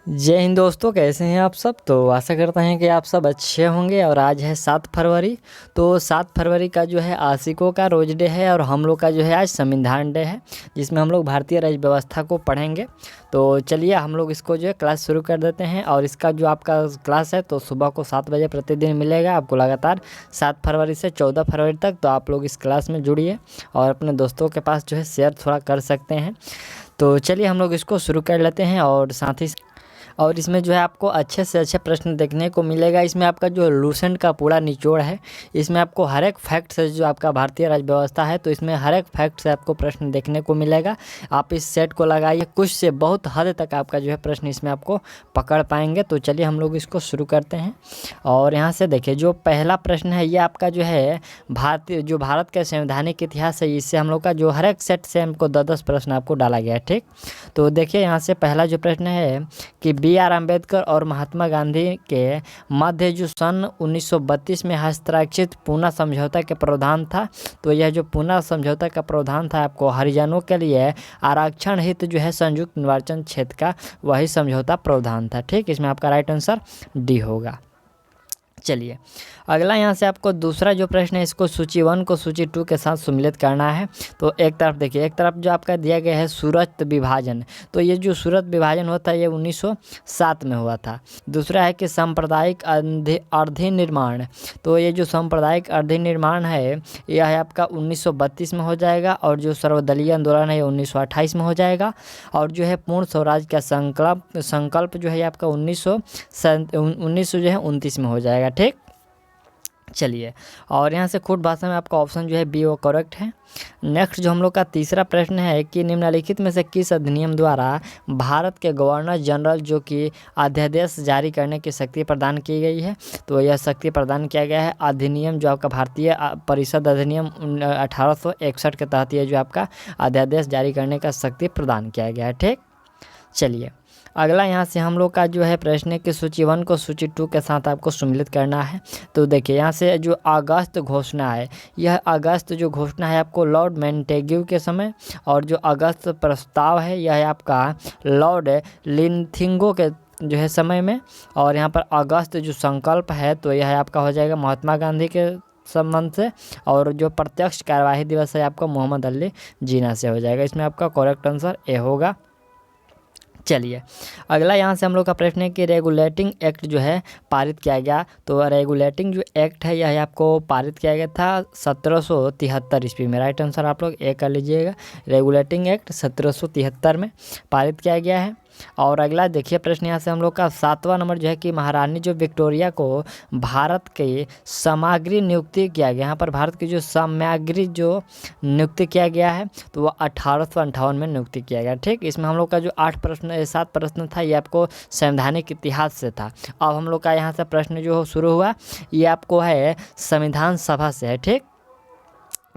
जय हिंद दोस्तों, कैसे हैं आप सब। तो आशा करते हैं कि आप सब अच्छे होंगे। और आज है 7 फरवरी। तो 7 फरवरी का जो है आशिकों का रोज डे है और हम लोग का जो है आज संविधान डे है, जिसमें हम लोग भारतीय राज्य व्यवस्था को पढ़ेंगे। तो चलिए हम लोग इसको जो है क्लास शुरू कर देते हैं। और इसका जो आपका क्लास है तो सुबह को 7 बजे प्रतिदिन मिलेगा आपको लगातार 7 फरवरी से 14 फरवरी तक। तो आप लोग इस क्लास में जुड़िए और अपने दोस्तों के पास जो है शेयर थोड़ा कर सकते हैं। तो चलिए हम लोग इसको शुरू कर लेते हैं। और इसमें जो है आपको अच्छे से अच्छे प्रश्न देखने को मिलेगा। इसमें आपका जो लूसेंट का पूरा निचोड़ है, इसमें आपको हर एक फैक्ट से जो आपका भारतीय राज्य व्यवस्था है तो इसमें हर एक फैक्ट से आपको प्रश्न देखने को मिलेगा। आप इस सेट को लगाइए, कुछ से बहुत हद तक आपका जो है प्रश्न इसमें आपको पकड़ पाएंगे। तो चलिए हम लोग इसको शुरू करते हैं। और यहाँ से देखिए जो पहला प्रश्न है ये आपका जो है भारत के संवैधानिक इतिहास है, इससे हम लोग का जो हर एक सेट से हमको 10-10 प्रश्न आपको डाला गया है। ठीक, तो देखिए यहाँ से पहला जो प्रश्न है कि B.R. अम्बेडकर और महात्मा गांधी के मध्य जो सन 1932 में हस्ताक्षरित पूना समझौता के प्रावधान था, तो यह जो पूना समझौता का प्रावधान था आपको हरिजनों के लिए आरक्षण हित जो है संयुक्त निर्वाचन क्षेत्र का वही समझौता प्रावधान था। ठीक, इसमें आपका राइट आंसर डी होगा। चलिए अगला यहाँ से आपको दूसरा जो प्रश्न है इसको सूची 1 को सूची 2 के साथ सम्मिलित करना है। तो एक तरफ देखिए, एक तरफ जो आपका दिया गया है सूरत विभाजन, तो ये जो सूरत विभाजन होता है ये 1907 में हुआ था। दूसरा है कि सांप्रदायिक अधिनिर्माण, तो ये जो सांप्रदायिक अधिनिर्माण है यह है आपका 1932 में हो जाएगा। और जो सर्वदलीय आंदोलन है ये 1928 में हो जाएगा। और जो है पूर्ण स्वराज का संकल्प जो है आपका 1929 में हो जाएगा। ठीक, चलिए और यहाँ से खुद भाषा में आपका ऑप्शन जो है बी वो करेक्ट है। नेक्स्ट जो हम लोग का तीसरा प्रश्न है कि निम्नलिखित में से किस अधिनियम द्वारा भारत के गवर्नर जनरल जो कि अध्यादेश जारी करने की शक्ति प्रदान की गई है, तो यह शक्ति प्रदान किया गया है अधिनियम जो आपका भारतीय परिषद अधिनियम 1861 के तहत ये जो आपका अध्यादेश जारी करने का शक्ति प्रदान किया गया है। ठीक, चलिए अगला यहाँ से हम लोग का जो है प्रश्न है कि सूची 1 को सूची 2 के साथ आपको सम्मिलित करना है। तो देखिए यहाँ से जो अगस्त घोषणा है, यह अगस्त जो घोषणा है आपको लॉर्ड मेंटेग्यू के समय, और जो अगस्त प्रस्ताव है यह है आपका लॉर्ड लिंथिंगो के जो है समय में। और यहाँ पर अगस्त जो संकल्प है तो यह आपका हो जाएगा महात्मा गांधी के संबंध से। और जो प्रत्यक्ष कार्यवाही दिवस है आपका मोहम्मद अली जिन्ना से हो जाएगा। इसमें आपका करेक्ट आंसर ए होगा। चलिए अगला यहाँ से हम लोग का प्रश्न है कि रेगुलेटिंग एक्ट जो है पारित किया गया, तो रेगुलेटिंग जो एक्ट है यह आपको पारित किया गया था 1773 ईस्वी में। राइट आंसर आप लोग ए कर लीजिएगा। रेगुलेटिंग एक्ट 1773 में पारित किया गया है। और अगला देखिए प्रश्न यहाँ से हम लोग का 7वां नंबर जो है कि महारानी जो विक्टोरिया को भारत के सामग्री नियुक्ति किया गया, यहाँ पर भारत की जो सामग्री जो नियुक्ति किया गया है तो वह 1858 में नियुक्ति किया गया। ठीक, इसमें हम लोग का जो 7 प्रश्न था ये आपको संवैधानिक इतिहास से था। अब हम लोग का यहाँ से प्रश्न जो शुरू हुआ ये आपको है संविधान सभा से है। ठीक,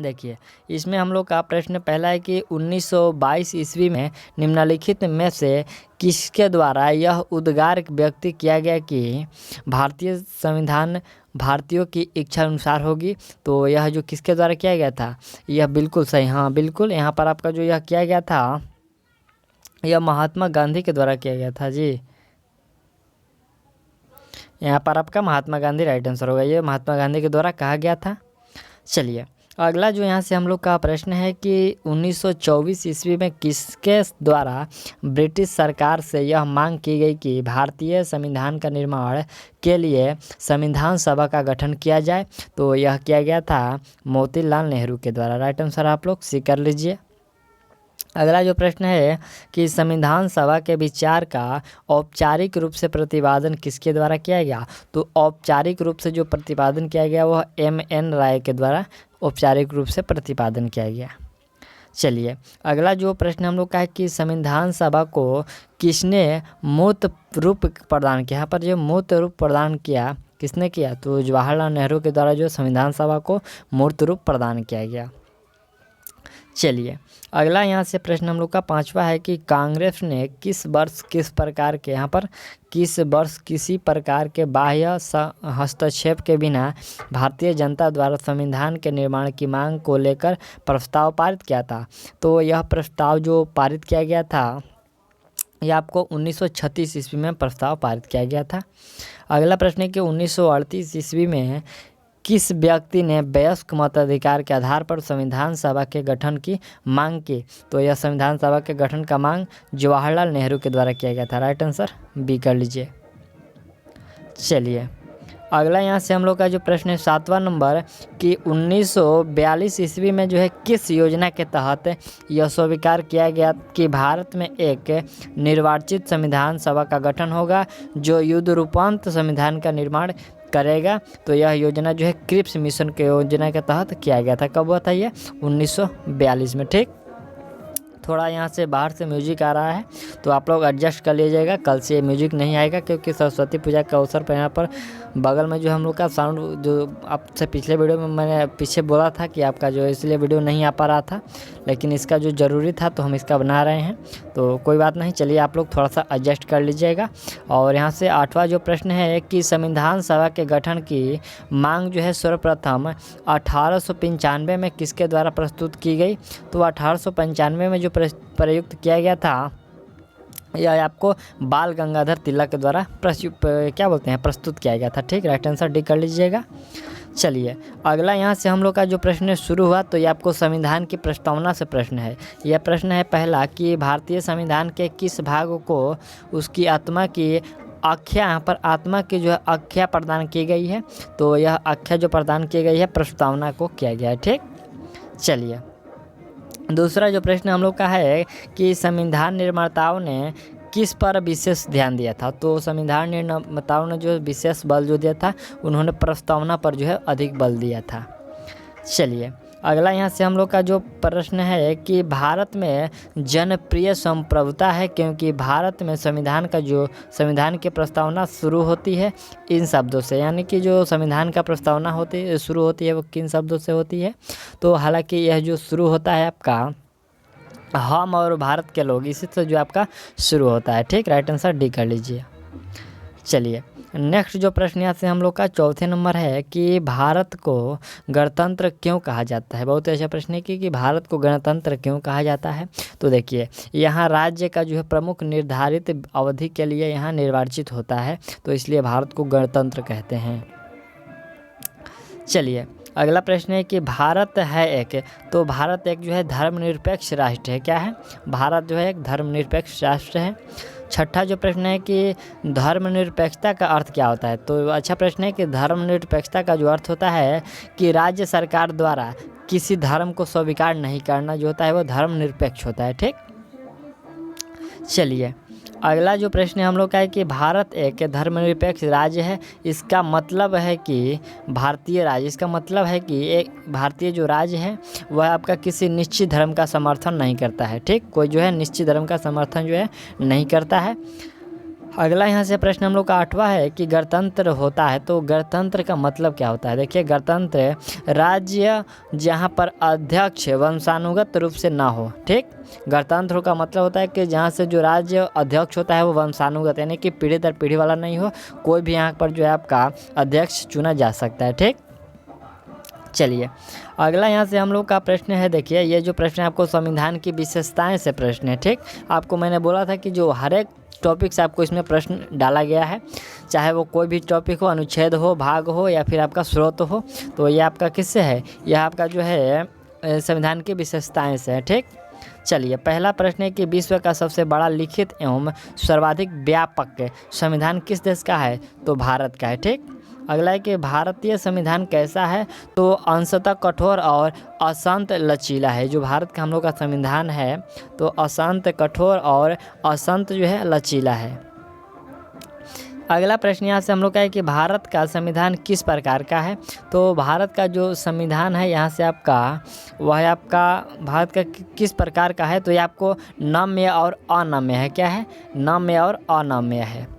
देखिए इसमें हम लोग का प्रश्न पहला है कि 1922 ईस्वी में निम्नलिखित में से किसके द्वारा यह उद्गार व्यक्त किया गया कि भारतीय संविधान भारतीयों की इच्छा अनुसार होगी। तो यह जो किसके द्वारा किया गया था, यह बिल्कुल सही, हाँ बिल्कुल, यहाँ पर आपका जो यह किया गया था यह महात्मा गांधी के द्वारा किया गया था जी। यहाँ पर आपका महात्मा गांधी राइट आंसर होगा, ये महात्मा गांधी के द्वारा कहा गया था। चलिए अगला जो यहाँ से हम लोग का प्रश्न है कि 1924 ईस्वी में किसके द्वारा ब्रिटिश सरकार से यह मांग की गई कि भारतीय संविधान का निर्माण के लिए संविधान सभा का गठन किया जाए। तो यह किया गया था मोतीलाल नेहरू के द्वारा। राइट आंसर आप लोग सी कर लीजिए। अगला जो प्रश्न है कि संविधान सभा के विचार का औपचारिक रूप से प्रतिपादन किसके द्वारा किया गया। तो औपचारिक रूप से जो प्रतिपादन किया गया वह M.N. राय के द्वारा औपचारिक रूप से प्रतिपादन किया गया। चलिए अगला जो प्रश्न हम लोग का है कि संविधान सभा को किसने मूर्त रूप प्रदान किया। यहाँ पर जो मूर्त रूप प्रदान किया किसने किया, तो जवाहरलाल नेहरू के द्वारा जो संविधान सभा को मूर्त रूप प्रदान किया गया। चलिए अगला यहाँ से प्रश्न हम लोग का 5वां है कि कांग्रेस ने किस वर्ष किस प्रकार के, यहाँ पर किस वर्ष किसी प्रकार के बाह्य हस्तक्षेप के बिना भारतीय जनता द्वारा संविधान के निर्माण की मांग को लेकर प्रस्ताव पारित किया था। तो यह प्रस्ताव जो पारित किया गया था ये आपको 1936 ईस्वी में प्रस्ताव पारित किया गया था। अगला प्रश्न है कि 1938 ईस्वी में किस व्यक्ति ने वयस्क मताधिकार के आधार पर संविधान सभा के गठन की मांग की? तो यह संविधान सभा के गठन का मांग जवाहरलाल नेहरू के द्वारा किया गया था। राइट आंसर बी कर लीजिए। चलिए अगला यहाँ से हम लोग का जो प्रश्न है 7वां नंबर कि 1942 ईस्वी में जो है किस योजना के तहत यह स्वीकार किया गया कि भारत में एक निर्वाचित संविधान सभा का गठन होगा जो युद्ध रूपांत संविधान का निर्माण करेगा? तो यह योजना जो है क्रिप्स मिशन के योजना के तहत किया गया था। कब हुआ था ये? 1942 में। ठीक, थोड़ा यहाँ से बाहर से म्यूजिक आ रहा है तो आप लोग एडजस्ट कर लीजिएगा, कल से म्यूजिक नहीं आएगा क्योंकि सरस्वती पूजा के अवसर पर यहाँ पर बगल में जो हम लोग का साउंड जो आपसे पिछले वीडियो में मैंने पीछे बोला था कि आपका जो इसलिए वीडियो नहीं आ पा रहा था, लेकिन इसका जो ज़रूरी था तो हम इसका बना रहे हैं, तो कोई बात नहीं। चलिए आप लोग थोड़ा सा एडजस्ट कर लीजिएगा। और यहाँ से 8वां जो प्रश्न है कि संविधान सभा के गठन की मांग जो है सर्वप्रथम 1895 में किसके द्वारा प्रस्तुत की गई? तो 1895 में जो प्रयुक्त किया गया था यह आपको बाल गंगाधर तिलक के द्वारा प्रस्तुत किया गया था। ठीक, राइट आंसर डी कर लीजिएगा। चलिए अगला यहाँ से हम लोग का जो प्रश्न शुरू हुआ तो ये आपको संविधान की प्रस्तावना से प्रश्न है। यह प्रश्न है पहला कि भारतीय संविधान के किस भाग को उसकी आत्मा की आख्या, यहाँ पर आत्मा की जो है आख्या प्रदान की गई है, तो यह आख्या जो प्रदान की गई है प्रस्तावना को किया गया है। ठीक, चलिए दूसरा जो प्रश्न हम लोग का है कि संविधान निर्माताओं ने किस पर विशेष ध्यान दिया था? तो संविधान निर्माताओं ने जो विशेष बल जो दिया था उन्होंने प्रस्तावना पर जो है अधिक बल दिया था। चलिए अगला यहाँ से हम लोग का जो प्रश्न है कि भारत में जनप्रिय संप्रभुता है क्योंकि भारत में संविधान की प्रस्तावना शुरू होती है इन शब्दों से, यानी कि जो संविधान का प्रस्तावना शुरू होती है वो किन शब्दों से होती है? तो हालांकि यह जो शुरू होता है आपका हम और भारत के लोग, इसी से जो आपका शुरू होता है। ठीक, राइट आंसर डी कर लीजिए। चलिए नेक्स्ट जो प्रश्न यहाँ से हम लोग का चौथे नंबर है कि भारत को गणतंत्र क्यों कहा जाता है? बहुत ही अच्छा प्रश्न है कि भारत को गणतंत्र क्यों कहा जाता है? तो देखिए यहाँ राज्य का जो है प्रमुख निर्धारित अवधि के लिए यहाँ निर्वाचित होता है, तो इसलिए भारत को गणतंत्र कहते हैं। चलिए अगला प्रश्न है कि भारत है एक, तो भारत एक जो है धर्मनिरपेक्ष राष्ट्र है। क्या है? भारत जो है एक धर्मनिरपेक्ष राष्ट्र है। छठा जो प्रश्न है कि धर्मनिरपेक्षता का अर्थ क्या होता है? तो अच्छा प्रश्न है कि धर्मनिरपेक्षता का जो अर्थ होता है कि राज्य सरकार द्वारा किसी धर्म को स्वीकार नहीं करना जो होता है वो धर्मनिरपेक्ष होता है। ठीक, चलिए अगला जो प्रश्न हम लोग का है कि भारत एक धर्मनिरपेक्ष राज्य है, इसका मतलब है कि भारतीय राज्य, इसका मतलब है कि एक भारतीय जो राज्य है वह आपका किसी निश्चित धर्म का समर्थन नहीं करता है। ठीक, कोई जो है निश्चित धर्म का समर्थन जो है नहीं करता है। अगला यहाँ से प्रश्न हम लोग का 8वां है कि गणतंत्र होता है, तो गणतंत्र का मतलब क्या होता है? देखिए गणतंत्र राज्य जहाँ पर अध्यक्ष वंशानुगत रूप से ना हो। ठीक, गणतंत्र का मतलब होता है कि जहाँ से जो राज्य अध्यक्ष होता है वो वंशानुगत, यानी कि पीढ़ी दर पीढ़ी वाला नहीं हो, कोई भी यहाँ पर जो है आपका अध्यक्ष चुना जा सकता है। ठीक, चलिए अगला यहाँ से हम लोग का प्रश्न है, देखिए ये जो प्रश्न है आपको संविधान की विशेषताएं से प्रश्न है। ठीक, आपको मैंने बोला था कि जो हर एक टॉपिक से आपको इसमें प्रश्न डाला गया है, चाहे वो कोई भी टॉपिक हो, अनुच्छेद हो, भाग हो या फिर आपका स्रोत हो, तो ये आपका किससे है? यह आपका जो है संविधान की विशेषताएं से है। ठीक, चलिए पहला प्रश्न है कि विश्व का सबसे बड़ा लिखित एवं सर्वाधिक व्यापक संविधान किस देश का है? तो भारत का है। ठीक, अगला है कि भारतीय संविधान कैसा है? तो अंशतः कठोर और अशांत लचीला है। जो भारत का हम लोग का संविधान है तो अशांत, कठोर और अशांत जो है लचीला है। अगला प्रश्न यहाँ से हम लोग का है कि भारत का संविधान किस प्रकार का है? तो भारत का जो संविधान है यहाँ से आपका वह आपका भारत का किस प्रकार का है? तो ये आपको नम्य और अनम्य है। क्या है? नम्य और अनम्य है।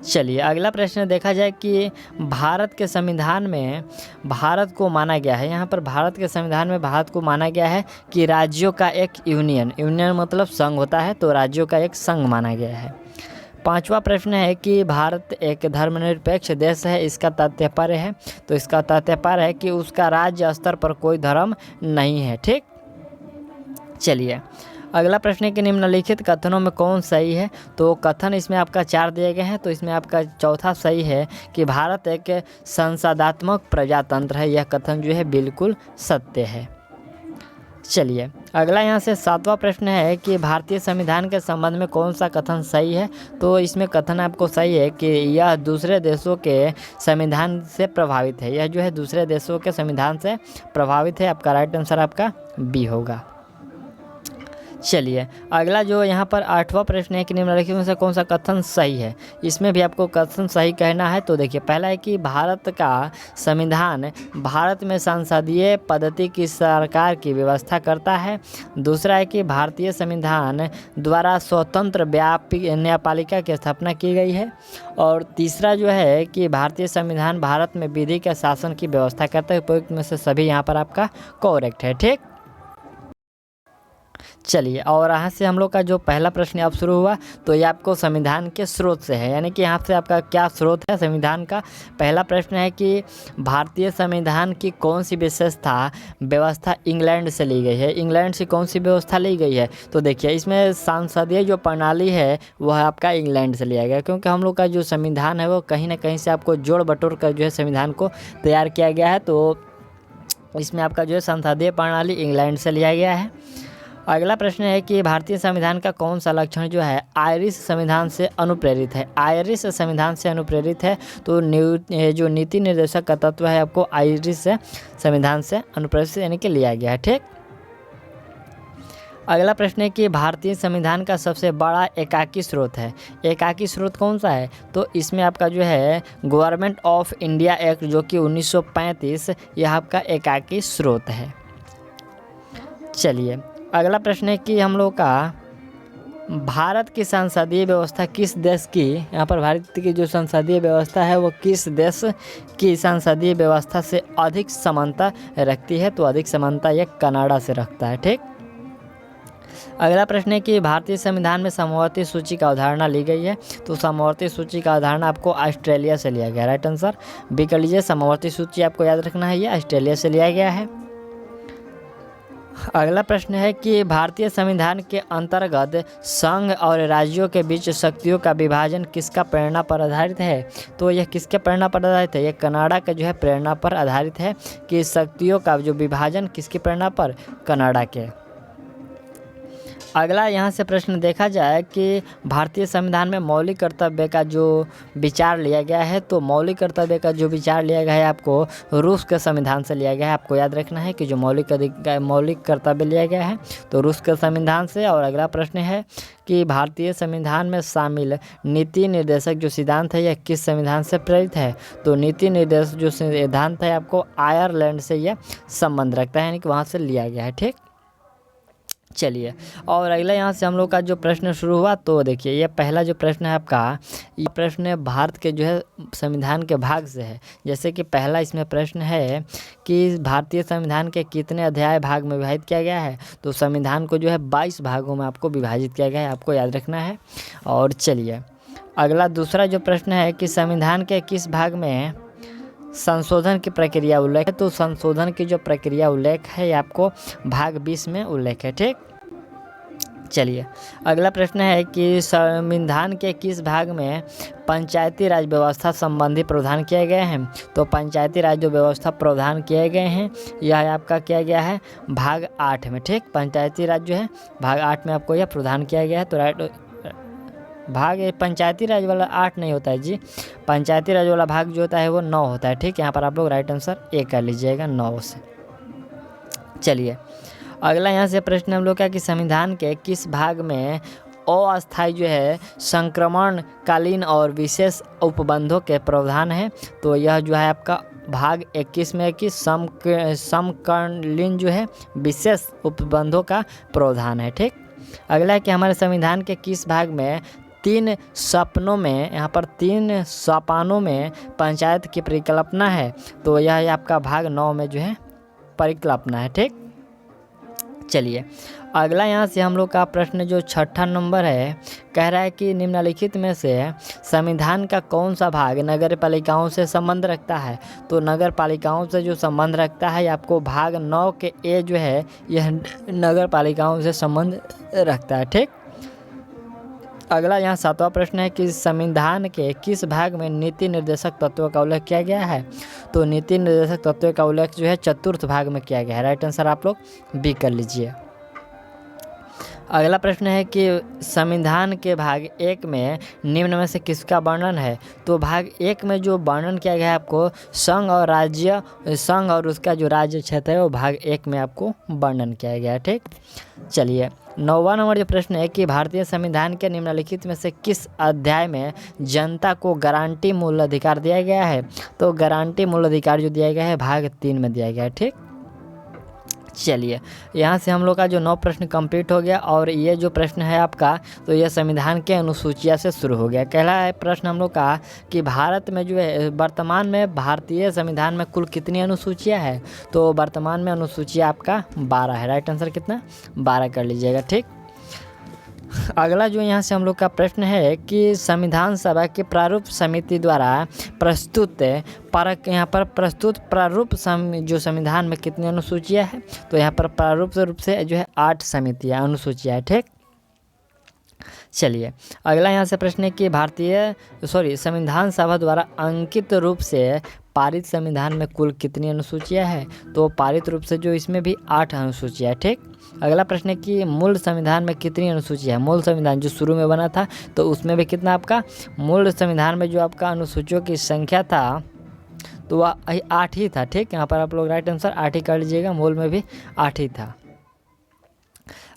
चलिए अगला प्रश्न देखा जाए कि भारत के संविधान में भारत को माना गया है, यहाँ पर भारत के संविधान में भारत को माना गया है कि राज्यों का एक यूनियन मतलब संघ होता है, तो राज्यों का एक संघ माना गया है। पांचवा प्रश्न है कि भारत एक धर्मनिरपेक्ष देश है, इसका तात्पर्य है? तो इसका तात्पर्य है कि उसका राज्य स्तर पर कोई धर्म नहीं है। ठीक, चलिए अगला प्रश्न है कि निम्नलिखित कथनों में कौन सही है। तो कथन इसमें आपका 4 दिए गए हैं, तो इसमें आपका चौथा सही है कि भारत एक संसदात्मक प्रजातंत्र है। यह कथन जो है बिल्कुल सत्य है। चलिए अगला यहाँ से 7वां प्रश्न है कि भारतीय संविधान के संबंध में कौन सा कथन सही है। तो इसमें कथन आपको सही है कि यह दूसरे देशों के संविधान से प्रभावित है। यह जो है दूसरे देशों के संविधान से प्रभावित है। आपका राइट आंसर आपका बी होगा। चलिए अगला जो यहाँ पर 8वां प्रश्न है कि निम्नलिखित में से कौन सा कथन सही है। इसमें भी आपको कथन सही कहना है। तो देखिए पहला है कि भारत का संविधान भारत में संसदीय पद्धति की सरकार की व्यवस्था करता है। दूसरा है कि भारतीय संविधान द्वारा स्वतंत्र न्यायपालिका की स्थापना की गई है। और तीसरा जो है कि भारतीय संविधान भारत में विधि के शासन की व्यवस्था करता है। उपयुक्त में से सभी यहाँ पर आपका करेक्ट है। ठीक, चलिए और यहाँ से हम लोग का जो पहला प्रश्न अब शुरू हुआ तो ये आपको संविधान के स्रोत से है, यानी कि यहाँ से आपका क्या स्रोत है संविधान का। पहला प्रश्न है कि भारतीय संविधान की कौन सी व्यवस्था इंग्लैंड से ली गई है। इंग्लैंड से कौन सी व्यवस्था ली गई है। तो देखिए इसमें संसदीय जो प्रणाली है वह आपका इंग्लैंड से लिया गया, क्योंकि हम लोग का जो संविधान है वो कहीं ना कहीं से आपको जोड़ बटोर कर जो है संविधान को तैयार किया गया है। तो इसमें आपका जो है संसदीय प्रणाली इंग्लैंड से लिया गया है। अगला प्रश्न है कि भारतीय संविधान का कौन सा लक्षण जो है आयरिश संविधान से अनुप्रेरित है। आयरिश संविधान से अनुप्रेरित है। तो जो नीति निर्देशक का तत्व है आपको आयरिश संविधान से अनुप्रेरित यानी कि लिया गया है। ठीक, अगला प्रश्न है कि भारतीय संविधान का सबसे बड़ा एकाकी स्रोत है। एकाकी स्रोत कौन सा है। तो इसमें आपका जो है गवर्नमेंट ऑफ इंडिया एक्ट जो कि 1935 यह आपका एकाकी स्रोत है। चलिए अगला प्रश्न है कि हम लोग का भारत की संसदीय व्यवस्था किस देश की, यहाँ पर भारत की जो संसदीय व्यवस्था है वो किस देश की संसदीय व्यवस्था से अधिक समानता रखती है। तो अधिक समानता ये कनाडा से रखता है। ठीक, अगला प्रश्न है कि भारतीय संविधान में समवर्ती सूची का अवधारणा ली गई है। तो समवर्ती सूची का अवधारणा आपको ऑस्ट्रेलिया से लिया गया। राइट आंसर बी कर लीजिए। समवर्ती सूची आपको याद रखना है, ये ऑस्ट्रेलिया से लिया गया है। अगला प्रश्न है कि भारतीय संविधान के अंतर्गत संघ और राज्यों के बीच शक्तियों का विभाजन किसका प्रेरणा पर आधारित है। तो यह किसके प्रेरणा पर आधारित है। यह कनाडा के जो है प्रेरणा पर आधारित है कि शक्तियों का जो विभाजन किसकी प्रेरणा पर, कनाडा के। अगला यहाँ से प्रश्न देखा जाए कि भारतीय संविधान में मौलिक कर्तव्य का जो विचार लिया गया है। तो मौलिक कर्तव्य का जो विचार लिया गया है आपको रूस के संविधान से लिया गया है। आपको याद रखना है कि जो मौलिक कर्तव्य लिया गया है तो रूस के संविधान से। और अगला प्रश्न है कि भारतीय संविधान में शामिल नीति निर्देशक जो सिद्धांत है यह किस संविधान से प्रेरित है। तो नीति निर्देशक जो सिद्धांत है आपको आयरलैंड से यह संबंध रखता है, यानी कि वहाँ से लिया गया है। ठीक, चलिए और अगला यहाँ से हम लोग का जो प्रश्न शुरू हुआ तो देखिए ये पहला जो प्रश्न है आपका, ये प्रश्न भारत के जो है संविधान के भाग से है। जैसे कि पहला इसमें प्रश्न है कि भारतीय संविधान के कितने अध्याय भाग में विभाजित किया गया है। तो संविधान को जो है 22 भागों में आपको विभाजित किया गया है, आपको याद रखना है। और चलिए अगला दूसरा जो प्रश्न है कि संविधान के किस भाग में संशोधन की प्रक्रिया उल्लेख है। तो संशोधन की जो प्रक्रिया उल्लेख है ये आपको भाग 20 में उल्लेख है। ठीक, चलिए अगला प्रश्न है कि संविधान के किस भाग में पंचायती राज व्यवस्था संबंधी प्रावधान किए गए हैं। तो पंचायती राज जो व्यवस्था प्रावधान किए गए हैं यह आपका किया गया है भाग 8 में। ठीक, पंचायती राज जो है भाग 8 में आपको यह प्रावधान किया गया है। तो राइट भाग पंचायती राज वाला 8 नहीं होता है जी, पंचायती राज वाला भाग जो होता है वो 9 होता है। ठीक, यहाँ पर आप लोग राइट आंसर ए कर लीजिएगा 9 से। चलिए अगला यहाँ से प्रश्न हम लोग का कि संविधान के किस भाग में अस्थायी जो है संक्रमणकालीन और विशेष उपबंधों के प्रावधान है। तो यह जो है आपका भाग 21 में कि समकालीन जो है विशेष उपबंधों का प्रावधान है। ठीक, अगला है कि हमारे संविधान के किस भाग में 3 सपनों में, यहाँ पर 3 सोपानों में पंचायत की परिकल्पना है। तो यह आपका भाग 9 में जो है परिकल्पना है। ठीक, चलिए अगला यहाँ से हम लोग का प्रश्न जो छठा नंबर है, कह रहा है कि निम्नलिखित में से संविधान का कौन सा भाग नगर पालिकाओं से संबंध रखता है। तो नगर पालिकाओं से जो संबंध रखता है आपको भाग 9 के ए जो है यह नगर पालिकाओं से संबंध रखता है। ठीक। अगला यहाँ सातवां प्रश्न है कि संविधान के किस भाग में नीति निर्देशक तत्वों का उल्लेख किया गया है। तो नीति निर्देशक तत्वों का उल्लेख जो है चतुर्थ भाग में किया गया है। राइट आंसर आप लोग बी कर लीजिए। अगला प्रश्न है कि संविधान के भाग 1 में निम्न में से किसका वर्णन है। तो भाग 1 में जो वर्णन किया गया है आपको संघ और उसका जो राज्य क्षेत्र है वो भाग 1 में आपको वर्णन किया गया है। ठीक। चलिए 9वां नंबर जो प्रश्न है कि भारतीय संविधान के निम्नलिखित में से किस अध्याय में जनता को गारंटी मूल अधिकार दिया गया है। तो गारंटी मूल अधिकार जो दिया गया है भाग 3 में दिया गया है। ठीक। चलिए यहाँ से हम लोग का जो 9 प्रश्न कंप्लीट हो गया और ये जो प्रश्न है आपका तो ये संविधान के अनुसूचिया से शुरू हो गया। पहला प्रश्न हम लोग का कि भारत में जो है वर्तमान में भारतीय संविधान में कुल कितनी अनुसूचियाँ है। तो वर्तमान में अनुसूचिया आपका 12 है। राइट आंसर कितना 12 कर लीजिएगा। ठीक। अगला जो यहाँ से हम लोग का प्रश्न है कि संविधान सभा के प्रारूप समिति द्वारा प्रस्तुत प्रस्तुत प्रारूप जो संविधान में कितनी अनुसूचियाँ है। तो यहाँ पर प्रारूप रूप से जो है 8 समितियाँ अनुसूचियाँ है। ठीक। चलिए अगला यहाँ से प्रश्न है कि संविधान सभा द्वारा अंकित रूप से पारित संविधान में कुल कितनी अनुसूचियाँ है। तो पारित रूप से जो इसमें भी 8 अनुसूचियाँ है। ठीक। अगला प्रश्न है कि मूल संविधान में कितनी अनुसूचियाँ है। मूल संविधान जो शुरू में बना था तो उसमें भी कितना आपका मूल संविधान में जो आपका अनुसूचियों की संख्या था तो वह 8 ही था। ठीक। यहाँ पर आप लोग राइट आंसर 8 ही कर लीजिएगा। मूल में भी 8 ही था।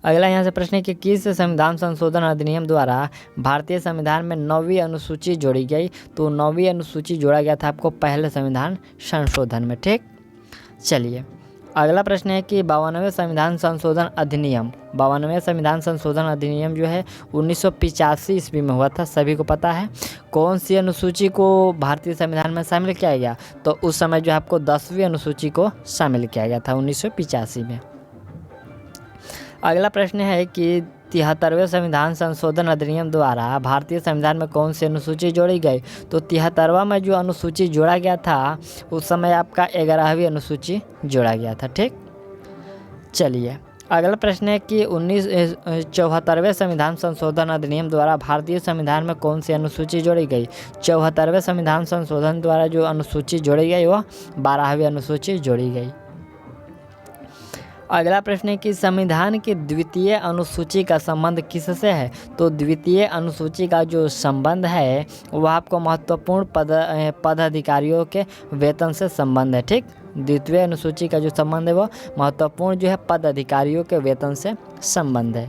अगला यहाँ से प्रश्न है कि किस संविधान संशोधन अधिनियम द्वारा भारतीय संविधान में 9वीं अनुसूची जोड़ी गई। तो 9वीं अनुसूची जोड़ा गया था आपको पहले संविधान संशोधन में। ठीक। चलिए अगला प्रश्न है कि 92वें संविधान संशोधन अधिनियम जो है 1985 ईस्वी में हुआ था। सभी को पता है। कौन सी अनुसूची को भारतीय संविधान में शामिल किया गया। तो उस समय जो है आपको 10वीं अनुसूची को शामिल किया गया था 1985 में। अगला प्रश्न है कि 73वें संविधान संशोधन अधिनियम द्वारा भारतीय संविधान में कौन सी अनुसूची जोड़ी गई। तो 73वां में जो अनुसूची जोड़ा गया था उस समय आपका 11वीं अनुसूची जोड़ा गया था। ठीक। चलिए अगला प्रश्न है कि 74वें संविधान संशोधन अधिनियम द्वारा भारतीय संविधान में कौन सी अनुसूची जोड़ी गई। 74वें संविधान संशोधन द्वारा जो अनुसूची जोड़ी गई वह 12वीं अनुसूची जोड़ी गई। अगला प्रश्न है कि संविधान की द्वितीय अनुसूची का संबंध किससे है। तो द्वितीय अनुसूची का जो संबंध है वह आपको महत्वपूर्ण पदाधिकारियों के वेतन से संबंध है। ठीक। द्वितीय अनुसूची का जो संबंध है वह महत्वपूर्ण जो है पदाधिकारियों के वेतन से संबंध है।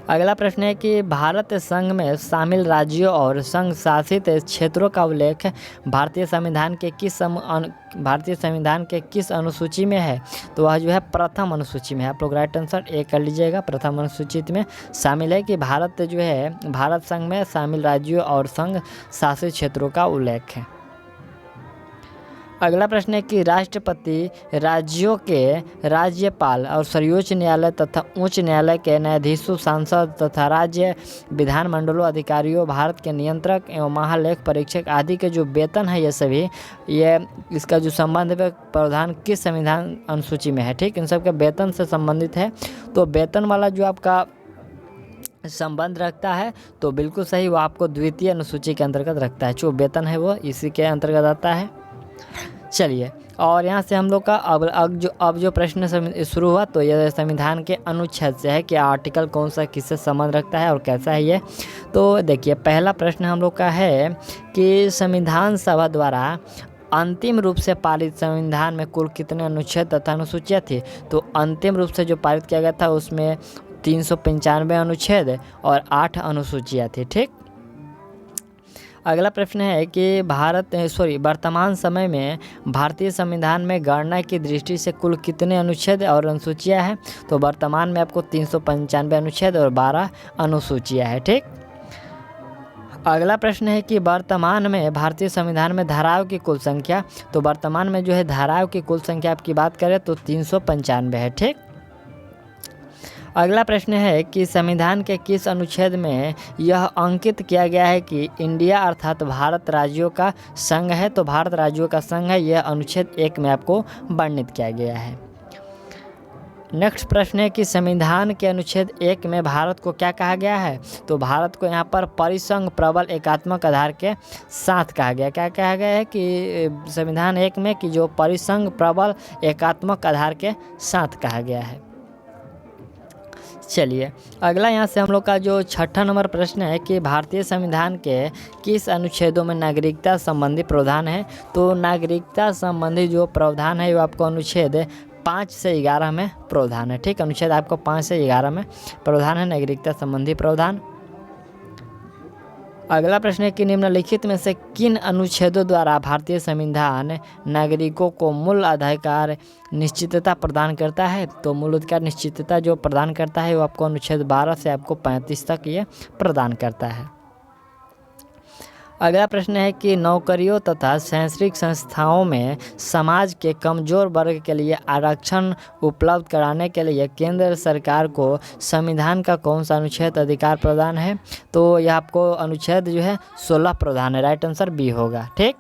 अगला प्रश्न है कि भारत संघ में शामिल राज्यों और संघ शासित क्षेत्रों का उल्लेख भारतीय संविधान के किस अनुसूची में है। तो वह जो है प्रथम अनुसूची में है। आप लोग राइट आंसर ए कर लीजिएगा। प्रथम अनुसूची में शामिल है कि भारत संघ में शामिल राज्यों और संघ शासित क्षेत्रों का उल्लेख है। अगला प्रश्न है कि राष्ट्रपति राज्यों के राज्यपाल और सर्वोच्च न्यायालय तथा उच्च न्यायालय के न्यायाधीशों सांसद तथा राज्य विधानमंडलों अधिकारियों भारत के नियंत्रक एवं महालेख परीक्षक आदि के जो वेतन है ये इसका जो संबंध है प्रावधान किस संविधान अनुसूची में है। ठीक। इन सब के वेतन से संबंधित है। तो वेतन वाला जो आपका संबंध रखता है तो बिल्कुल सही वो आपको द्वितीय अनुसूची के अंतर्गत रखता है। जो वेतन है वो इसी के अंतर्गत आता है। चलिए और यहाँ से हम लोग का अब जो प्रश्न शुरू हुआ तो यह संविधान के अनुच्छेद से है कि आर्टिकल कौन सा किससे संबंध रखता है और कैसा है ये। तो देखिए पहला प्रश्न हम लोग का है कि संविधान सभा द्वारा अंतिम रूप से पारित संविधान में कुल कितने अनुच्छेद तथा अनुसूचियाँ थी। तो अंतिम रूप से जो पारित किया गया था उसमें 395 अनुच्छेद और 8 अनुसूचियाँ थी। ठीक। अगला प्रश्न है कि वर्तमान समय में भारतीय संविधान में गणना की दृष्टि से कुल कितने अनुच्छेद और अनुसूचियाँ हैं। तो वर्तमान में आपको 395 अनुच्छेद और 12 अनुसूचियाँ हैं। ठीक। अगला प्रश्न है कि वर्तमान में भारतीय संविधान में धाराओं की कुल संख्या। तो वर्तमान में जो है धाराओं की कुल संख्या आपकी बात करें तो 395 है। ठीक। अगला प्रश्न है कि संविधान के किस अनुच्छेद में यह अंकित किया गया है कि इंडिया अर्थात भारत राज्यों का संघ है। तो भारत राज्यों का संघ है, यह अनुच्छेद 1 में आपको वर्णित किया गया है। नेक्स्ट प्रश्न है कि संविधान के अनुच्छेद 1 में भारत को क्या कहा गया है। तो भारत को यहाँ पर परिसंघ प्रबल एकात्मक आधार के साथ कहा गया। क्या कहा गया है कि संविधान 1 में कि जो परिसंघ प्रबल एकात्मक आधार के साथ कहा गया है। चलिए अगला यहाँ से हम लोग का जो छठा नंबर प्रश्न है कि भारतीय संविधान के किस अनुच्छेदों में नागरिकता संबंधी प्रावधान है। तो नागरिकता संबंधी जो प्रावधान है वो आपको अनुच्छेद 5 से 11 में प्रावधान है। ठीक, अनुच्छेद आपको 5 से 11 में प्रावधान है नागरिकता संबंधी प्रावधान। अगला प्रश्न है कि निम्नलिखित में से किन अनुच्छेदों द्वारा भारतीय संविधान नागरिकों को मूल अधिकार निश्चितता प्रदान करता है। तो मूल अधिकार निश्चितता जो प्रदान करता है वो आपको अनुच्छेद 12 से आपको 35 तक ये प्रदान करता है। अगला प्रश्न है कि नौकरियों तथा शैक्षणिक संस्थाओं में समाज के कमजोर वर्ग के लिए आरक्षण उपलब्ध कराने के लिए केंद्र सरकार को संविधान का कौन सा अनुच्छेद अधिकार प्रदान है। तो यह आपको अनुच्छेद जो है 16 प्रदान है। राइट आंसर बी होगा। ठीक,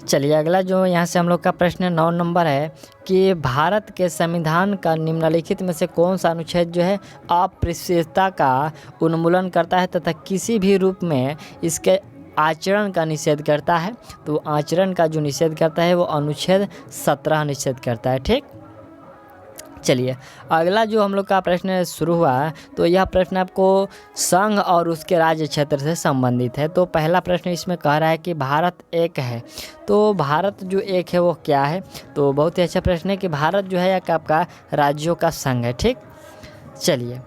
चलिए अगला जो यहाँ से हम लोग का प्रश्न 9 नंबर है कि भारत के संविधान का निम्नलिखित में से कौन सा अनुच्छेद जो है अस्पृश्यता का उन्मूलन करता है तथा किसी भी रूप में इसके आचरण का निषेध करता है। तो आचरण का जो निषेध करता है वो अनुच्छेद 17 निषेध करता है। ठीक, चलिए अगला जो हम लोग का प्रश्न शुरू हुआ है तो यह प्रश्न आपको संघ और उसके राज्य क्षेत्र से संबंधित है। तो पहला प्रश्न इसमें कह रहा है कि भारत एक है। तो भारत जो एक है वो क्या है। तो बहुत ही अच्छा प्रश्न है कि भारत जो है एक आपका राज्यों का संघ है। ठीक, चलिए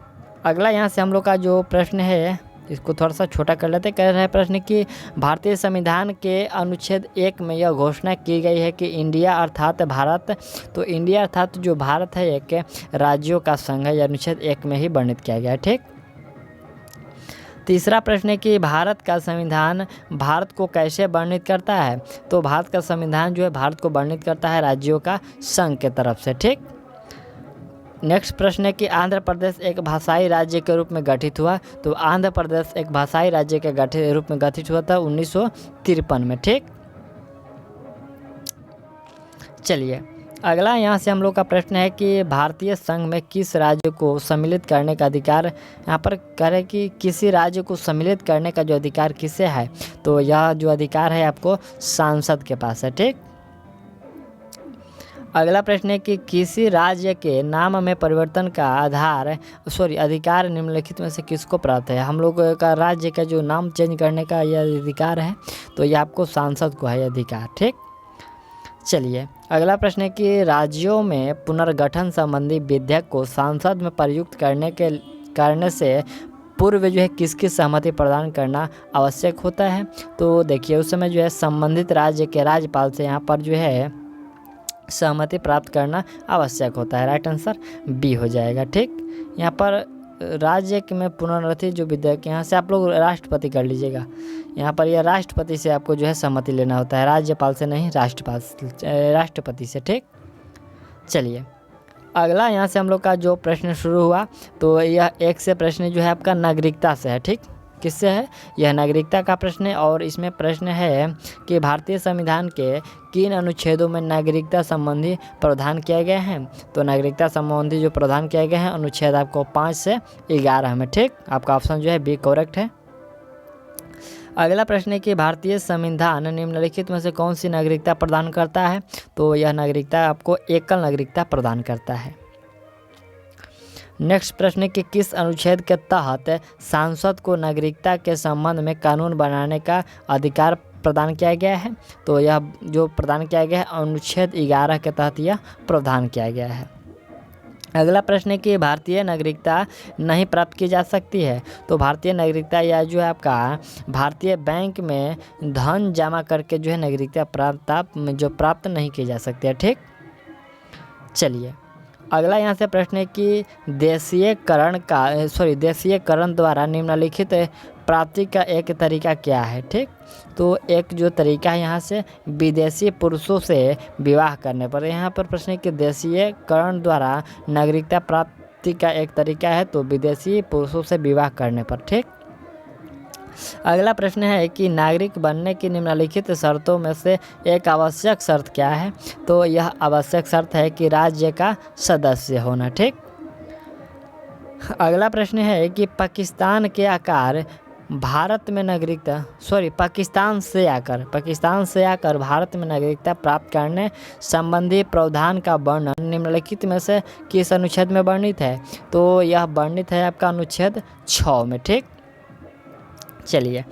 अगला यहाँ से हम लोग का जो प्रश्न है इसको थोड़ा सा छोटा कर लेते। कह रहा है प्रश्न कि भारतीय संविधान के अनुच्छेद 1 में यह घोषणा की गई है कि इंडिया अर्थात भारत, तो इंडिया अर्थात जो भारत है एक राज्यों का संघ है, यह अनुच्छेद 1 में ही वर्णित किया गया है। ठीक, तीसरा प्रश्न है कि भारत का संविधान भारत को कैसे वर्णित करता है। तो भारत का संविधान जो है भारत को वर्णित करता है राज्यों का संघ के तरफ से। ठीक, नेक्स्ट प्रश्न है कि आंध्र प्रदेश एक भाषाई राज्य के रूप में गठित हुआ। तो आंध्र प्रदेश एक भाषाई राज्य के रूप में गठित हुआ था 1953 में। ठीक, चलिए अगला यहाँ से हम लोग का प्रश्न है कि भारतीय संघ में किस राज्य को सम्मिलित करने का अधिकार, यहाँ पर करें कि किसी राज्य को सम्मिलित करने का जो अधिकार किसे है। तो यह जो अधिकार है आपको सांसद के पास है। ठीक, अगला प्रश्न है कि किसी राज्य के नाम में परिवर्तन का अधिकार निम्नलिखित में से किसको प्राप्त है। हम लोग का राज्य का जो नाम चेंज करने का यह अधिकार है तो यह आपको सांसद को है यह अधिकार। ठीक, चलिए अगला प्रश्न है कि राज्यों में पुनर्गठन संबंधी विधेयक को सांसद में प्रयुक्त करने से पूर्व जो है किसकी सहमति प्रदान करना आवश्यक होता है। तो देखिए उस समय जो है संबंधित राज्य के राज्यपाल से यहाँ पर जो है सहमति प्राप्त करना आवश्यक होता है। राइट आंसर बी हो जाएगा। ठीक, यहाँ पर राज्य में पुनर्गठित जो विधेयक, यहाँ से आप लोग राष्ट्रपति कर लीजिएगा। यहाँ पर यह राष्ट्रपति से आपको जो है सहमति लेना होता है, राज्यपाल से नहीं, राष्ट्रपति से। ठीक, चलिए अगला यहाँ से हम लोग का जो प्रश्न शुरू हुआ तो यह 1 से प्रश्न जो है आपका नागरिकता से है। ठीक, किससे है, यह नागरिकता का प्रश्न है। और इसमें प्रश्न है कि भारतीय संविधान के किन अनुच्छेदों में नागरिकता संबंधी प्रावधान किए गए हैं। तो नागरिकता संबंधी जो प्रावधान किए गए हैं अनुच्छेद आपको 5 से 11 में। ठीक, आपका ऑप्शन जो है बी करेक्ट है। अगला प्रश्न है कि भारतीय संविधान निम्नलिखित में से कौन सी नागरिकता प्रदान करता है। तो यह नागरिकता आपको एकल नागरिकता प्रदान करता है। नेक्स्ट प्रश्न है कि किस अनुच्छेद के तहत सांसद को नागरिकता के संबंध में कानून बनाने का अधिकार प्रदान किया गया है। तो यह जो प्रदान किया गया है अनुच्छेद 11 के तहत यह प्रावधान किया गया है। अगला प्रश्न है कि भारतीय नागरिकता नहीं प्राप्त की जा सकती है। तो भारतीय नागरिकता या जो है आपका भारतीय बैंक में धन जमा करके जो है नागरिकता प्राप्त नहीं की जा सकती है। ठीक, चलिए अगला यहाँ से प्रश्न है कि देशीयकरण द्वारा निम्नलिखित प्राप्ति का एक तरीका क्या है। ठीक, तो एक जो तरीका है यहाँ से विदेशी पुरुषों से विवाह करने पर। यहाँ पर प्रश्न है कि देशीयकरण द्वारा नागरिकता मुक्ति का एक तरीका है तो विदेशी पुरुषों से विवाह करने पर। ठीक। अगला प्रश्न है कि नागरिक बनने की निम्नलिखित शर्तों में से एक आवश्यक शर्त क्या है? तो यह आवश्यक शर्त है कि राज्य का सदस्य होना। ठीक। अगला प्रश्न है कि पाकिस्तान से आकर भारत में नागरिकता प्राप्त करने संबंधी प्रावधान का वर्णन निम्नलिखित में से किस अनुच्छेद में वर्णित है? तो यह वर्णित है आपका अनुच्छेद 6 में। ठीक। चलिए,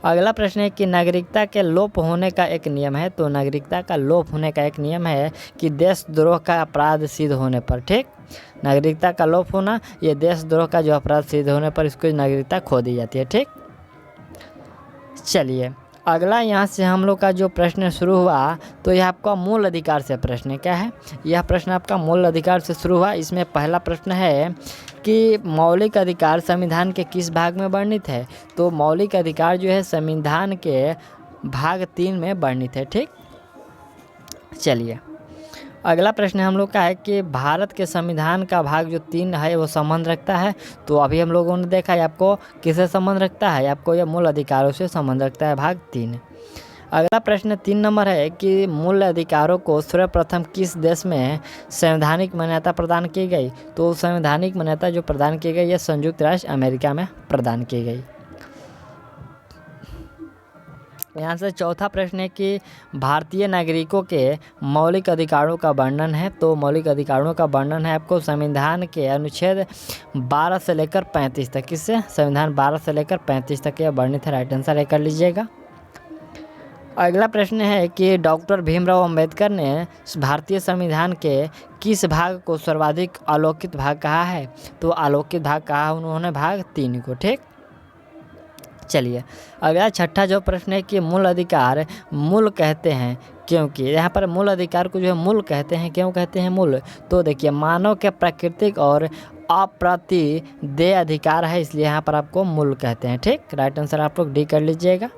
अगला प्रश्न है कि नागरिकता के लोप होने का एक नियम है। तो नागरिकता का लोप होने का एक नियम है कि देशद्रोह का अपराध सिद्ध होने पर। ठीक। नागरिकता का लोप होना, ये देशद्रोह का जो अपराध सिद्ध होने पर इसको नागरिकता खो दी जाती है। ठीक। चलिए, अगला यहाँ से हम लोग का जो प्रश्न शुरू हुआ तो यह आपका मूल अधिकार से प्रश्न क्या है? यह प्रश्न आपका मूल अधिकार से शुरू हुआ। इसमें पहला प्रश्न है कि मौलिक अधिकार संविधान के किस भाग में वर्णित है? तो मौलिक अधिकार जो है संविधान के भाग 3 में वर्णित है। ठीक। चलिए, अगला प्रश्न हम लोग का है कि भारत के संविधान का भाग जो 3 है वो संबंध रखता है। तो अभी हम लोगों ने देखा है आपको किससे संबंध रखता है, आपको यह मूल अधिकारों से संबंध रखता है, भाग 3। अगला प्रश्न 3 नंबर है कि मूल अधिकारों को सर्वप्रथम किस देश में संवैधानिक मान्यता प्रदान की गई? तो संवैधानिक मान्यता जो प्रदान की गई है संयुक्त राष्ट्र अमेरिका में प्रदान की गई। यहाँ से चौथा प्रश्न है कि भारतीय नागरिकों के मौलिक अधिकारों का वर्णन है। तो मौलिक अधिकारों का वर्णन है आपको संविधान के अनुच्छेद 12 से लेकर 35 तक। किससे? संविधान 12 से लेकर 35 तक यह वर्णित है। राइट आंसर कर लीजिएगा। अगला प्रश्न है कि डॉक्टर भीमराव अंबेडकर ने भारतीय संविधान के किस भाग को सर्वाधिक आलोकित भाग कहा है? तो आलोकित भाग कहा उन्होंने भाग 3 को। ठीक। चलिए, अगला छठा जो प्रश्न है कि मूल अधिकार मूल कहते हैं क्योंकि, यहाँ पर मूल अधिकार को जो है मूल कहते हैं, क्यों कहते हैं मूल? तो देखिए, मानव के प्राकृतिक और अप्रतिदेय अधिकार है, इसलिए यहाँ पर आपको मूल कहते हैं। ठीक। राइट आंसर आप लोग डी कर लीजिएगा।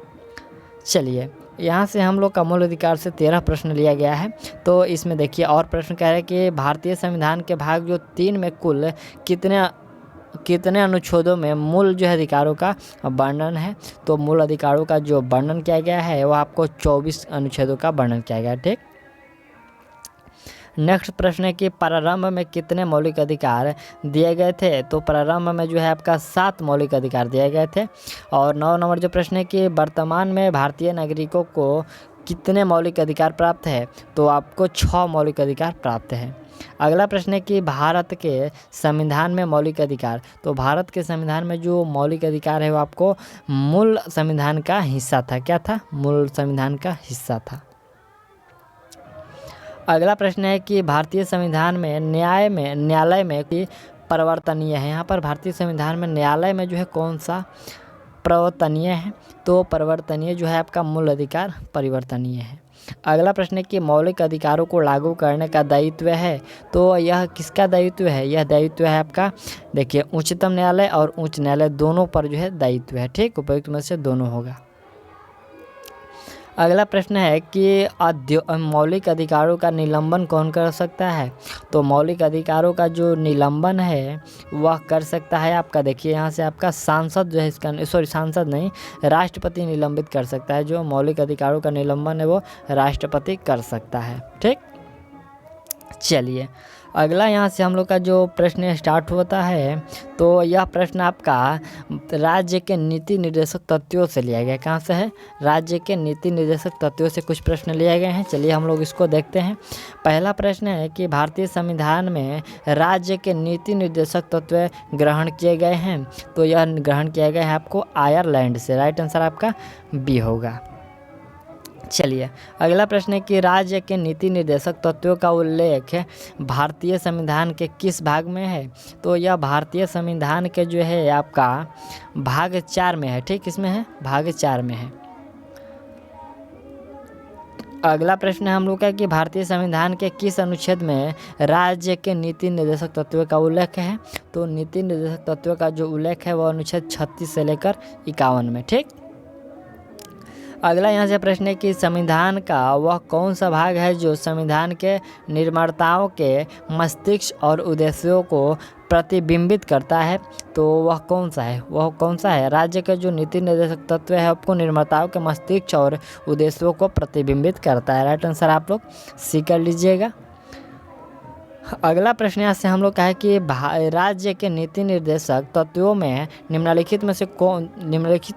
चलिए, यहाँ से हम लोग का मूल अधिकार से 13 प्रश्न लिया गया है। तो इसमें देखिए और प्रश्न कह रहे हैं कि भारतीय संविधान के भाग जो 3 में कुल कितने अनुच्छेदों में मूल जो है अधिकारों का वर्णन है? तो मूल अधिकारों का जो वर्णन किया गया है वो आपको 24 अनुच्छेदों का वर्णन किया गया है। ठीक। नेक्स्ट प्रश्न है कि प्रारंभ में कितने मौलिक अधिकार दिए गए थे? तो प्रारंभ में जो है आपका 7 मौलिक अधिकार दिए गए थे। और 9 नंबर जो प्रश्न है कि वर्तमान में भारतीय नागरिकों को कितने मौलिक अधिकार प्राप्त है? तो आपको 6 मौलिक अधिकार प्राप्त है। अगला प्रश्न है कि भारत के संविधान में मौलिक अधिकार, तो भारत के संविधान में जो मौलिक अधिकार है वो आपको मूल संविधान का हिस्सा था। क्या था? मूल संविधान का हिस्सा था। अगला प्रश्न है कि भारतीय संविधान में न्यायालय में की परिवर्तनीय है। यहाँ पर भारतीय संविधान में न्यायालय में जो है कौन सा परिवर्तनीय है? तो परिवर्तनीय जो है आपका मूल अधिकार परिवर्तनीय है। अगला प्रश्न है कि मौलिक अधिकारों को लागू करने का दायित्व है। तो यह किसका दायित्व है? यह दायित्व है आपका, देखिए, उच्चतम न्यायालय और उच्च न्यायालय दोनों पर जो है दायित्व है। ठीक। उपयुक्त में से दोनों होगा। अगला प्रश्न है कि मौलिक अधिकारों का निलंबन कौन कर सकता है? तो मौलिक अधिकारों का जो निलंबन है वह कर सकता है आपका, देखिए यहाँ से आपका सांसद जो है सांसद नहीं, राष्ट्रपति निलंबित कर सकता है। जो मौलिक अधिकारों का निलंबन है वो राष्ट्रपति कर सकता है। ठीक। चलिए, अगला यहाँ से हम लोग का जो प्रश्न स्टार्ट होता है तो यह प्रश्न आपका राज्य के नीति निर्देशक तत्वों से लिया गया। कहाँ से है? राज्य के नीति निर्देशक तत्वों से कुछ प्रश्न लिए गए हैं। चलिए हम लोग इसको देखते हैं। पहला प्रश्न है कि भारतीय संविधान में राज्य के नीति निर्देशक तत्व ग्रहण किए गए हैं। तो यह ग्रहण किया गया है आपको आयरलैंड से। राइट आंसर आपका बी होगा। चलिए, अगला प्रश्न है कि राज्य के नीति निर्देशक तत्वों का उल्लेख भारतीय संविधान के किस भाग में है? तो यह भारतीय संविधान के जो है आपका भाग 4 में है। ठीक। इसमें है भाग 4 में है। अगला प्रश्न हम लोग का कि भारतीय संविधान के किस अनुच्छेद में राज्य के नीति निर्देशक तत्वों का उल्लेख है? तो नीति निर्देशक तत्वों का जो उल्लेख है वह अनुच्छेद 36 से लेकर 51 में। ठीक। अगला यहाँ से प्रश्न है कि संविधान का वह कौन सा भाग है जो संविधान के निर्माताओं के मस्तिष्क और उद्देश्यों को प्रतिबिंबित करता है, तो वह कौन सा है? वह कौन सा है? राज्य के जो नीति निर्देशक तत्व है आपको निर्माताओं के मस्तिष्क और उद्देश्यों को प्रतिबिंबित करता है। राइट आंसर आप लोग सी कर लीजिएगा। अगला प्रश्न यहाँ से हम लोग का है कि राज्य के नीति निर्देशक तत्वों में निम्नलिखित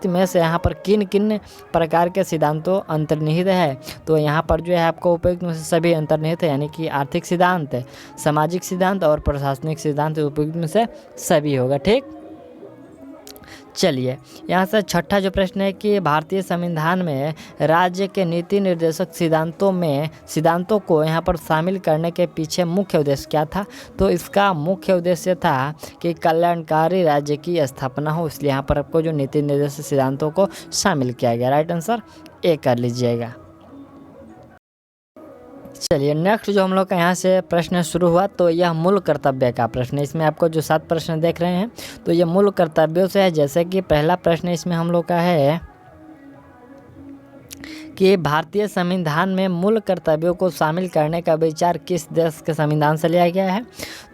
में से यहाँ पर किन किन प्रकार के सिद्धांतों अंतर्निहित है? तो यहाँ पर जो है आपको उपयुक्त में से सभी अंतर्निहित है, यानी कि आर्थिक सिद्धांत, सामाजिक सिद्धांत और प्रशासनिक सिद्धांत उपयुक्त में से सभी होगा। ठीक, चलिए यहाँ से छठा जो प्रश्न है कि भारतीय संविधान में राज्य के नीति निर्देशक सिद्धांतों को यहाँ पर शामिल करने के पीछे मुख्य उद्देश्य क्या था? तो इसका मुख्य उद्देश्य था कि कल्याणकारी राज्य की स्थापना हो, इसलिए यहाँ पर आपको जो नीति निर्देशक सिद्धांतों को शामिल किया गया। राइट आंसर ए कर लीजिएगा। चलिए नेक्स्ट जो हम लोग का यहाँ से प्रश्न शुरू हुआ, तो यह मूल कर्तव्य का प्रश्न है। इसमें आपको जो 7 प्रश्न देख रहे हैं तो ये मूल कर्तव्यों से है। जैसे कि पहला प्रश्न इसमें हम लोग का है कि भारतीय संविधान में मूल कर्तव्यों को शामिल करने का विचार किस देश के संविधान से लिया गया है?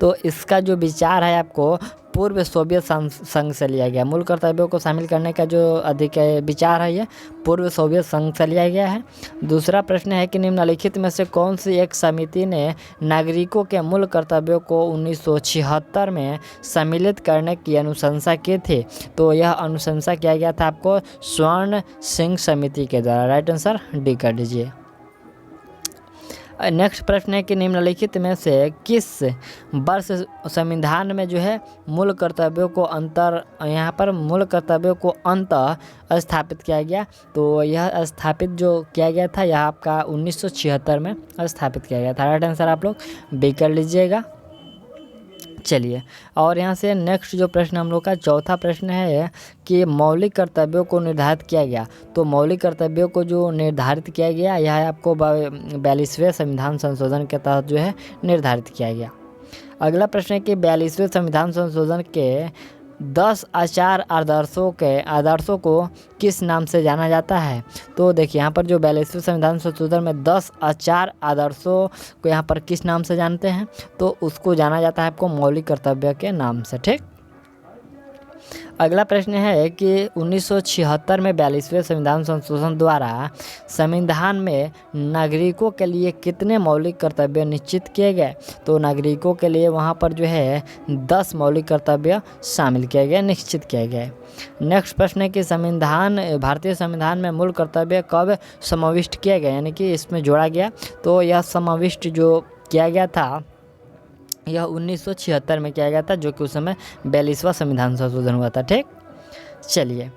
तो इसका जो विचार है आपको पूर्व सोवियत संघ से लिया गया। मूल कर्तव्यों को शामिल करने का जो अधिक विचार है ये पूर्व सोवियत संघ से लिया गया है। दूसरा प्रश्न है कि निम्नलिखित में से कौन सी एक समिति ने नागरिकों के मूल कर्तव्यों को 1976 में सम्मिलित करने की अनुशंसा की थी? तो यह अनुशंसा किया गया था आपको स्वर्ण सिंह समिति के द्वारा। राइट आंसर डी कर दीजिए। नेक्स्ट प्रश्न है कि निम्नलिखित में से किस वर्ष संविधान में जो है मूल कर्तव्यों को अंतः स्थापित किया गया? तो यह स्थापित जो किया गया था यह आपका 1976 में स्थापित किया गया था। राइट आंसर आप लोग बी कर लीजिएगा। चलिए और यहाँ से नेक्स्ट जो प्रश्न हम लोग का चौथा प्रश्न है कि मौलिक कर्तव्यों को निर्धारित किया गया। तो मौलिक कर्तव्यों को जो निर्धारित किया गया यह आपको 42वें संविधान संशोधन के तहत जो है निर्धारित किया गया। अगला प्रश्न है कि 42वें संविधान संशोधन के 10 आचार आदर्शों को किस नाम से जाना जाता है? तो देखिए यहाँ पर जो 42वें संविधान संशोधन में 10 आचार आदर्शों को यहाँ पर किस नाम से जानते हैं? तो उसको जाना जाता है आपको मौलिक कर्तव्य के नाम से। ठीक, अगला प्रश्न है कि 1976 में 42वें संविधान संशोधन द्वारा संविधान में नागरिकों के लिए कितने मौलिक कर्तव्य निश्चित किए गए? तो नागरिकों के लिए वहाँ पर जो है 10 मौलिक कर्तव्य शामिल किए गए, निश्चित किए गए। नेक्स्ट प्रश्न है कि भारतीय संविधान में मूल कर्तव्य कब समाविष्ट किए गए, यानी कि इसमें जोड़ा गया? तो यह समाविष्ट जो किया गया था यह 1976 में किया गया था, जो कि उस समय 42वां संविधान संशोधन हुआ था। ठीक, चलिए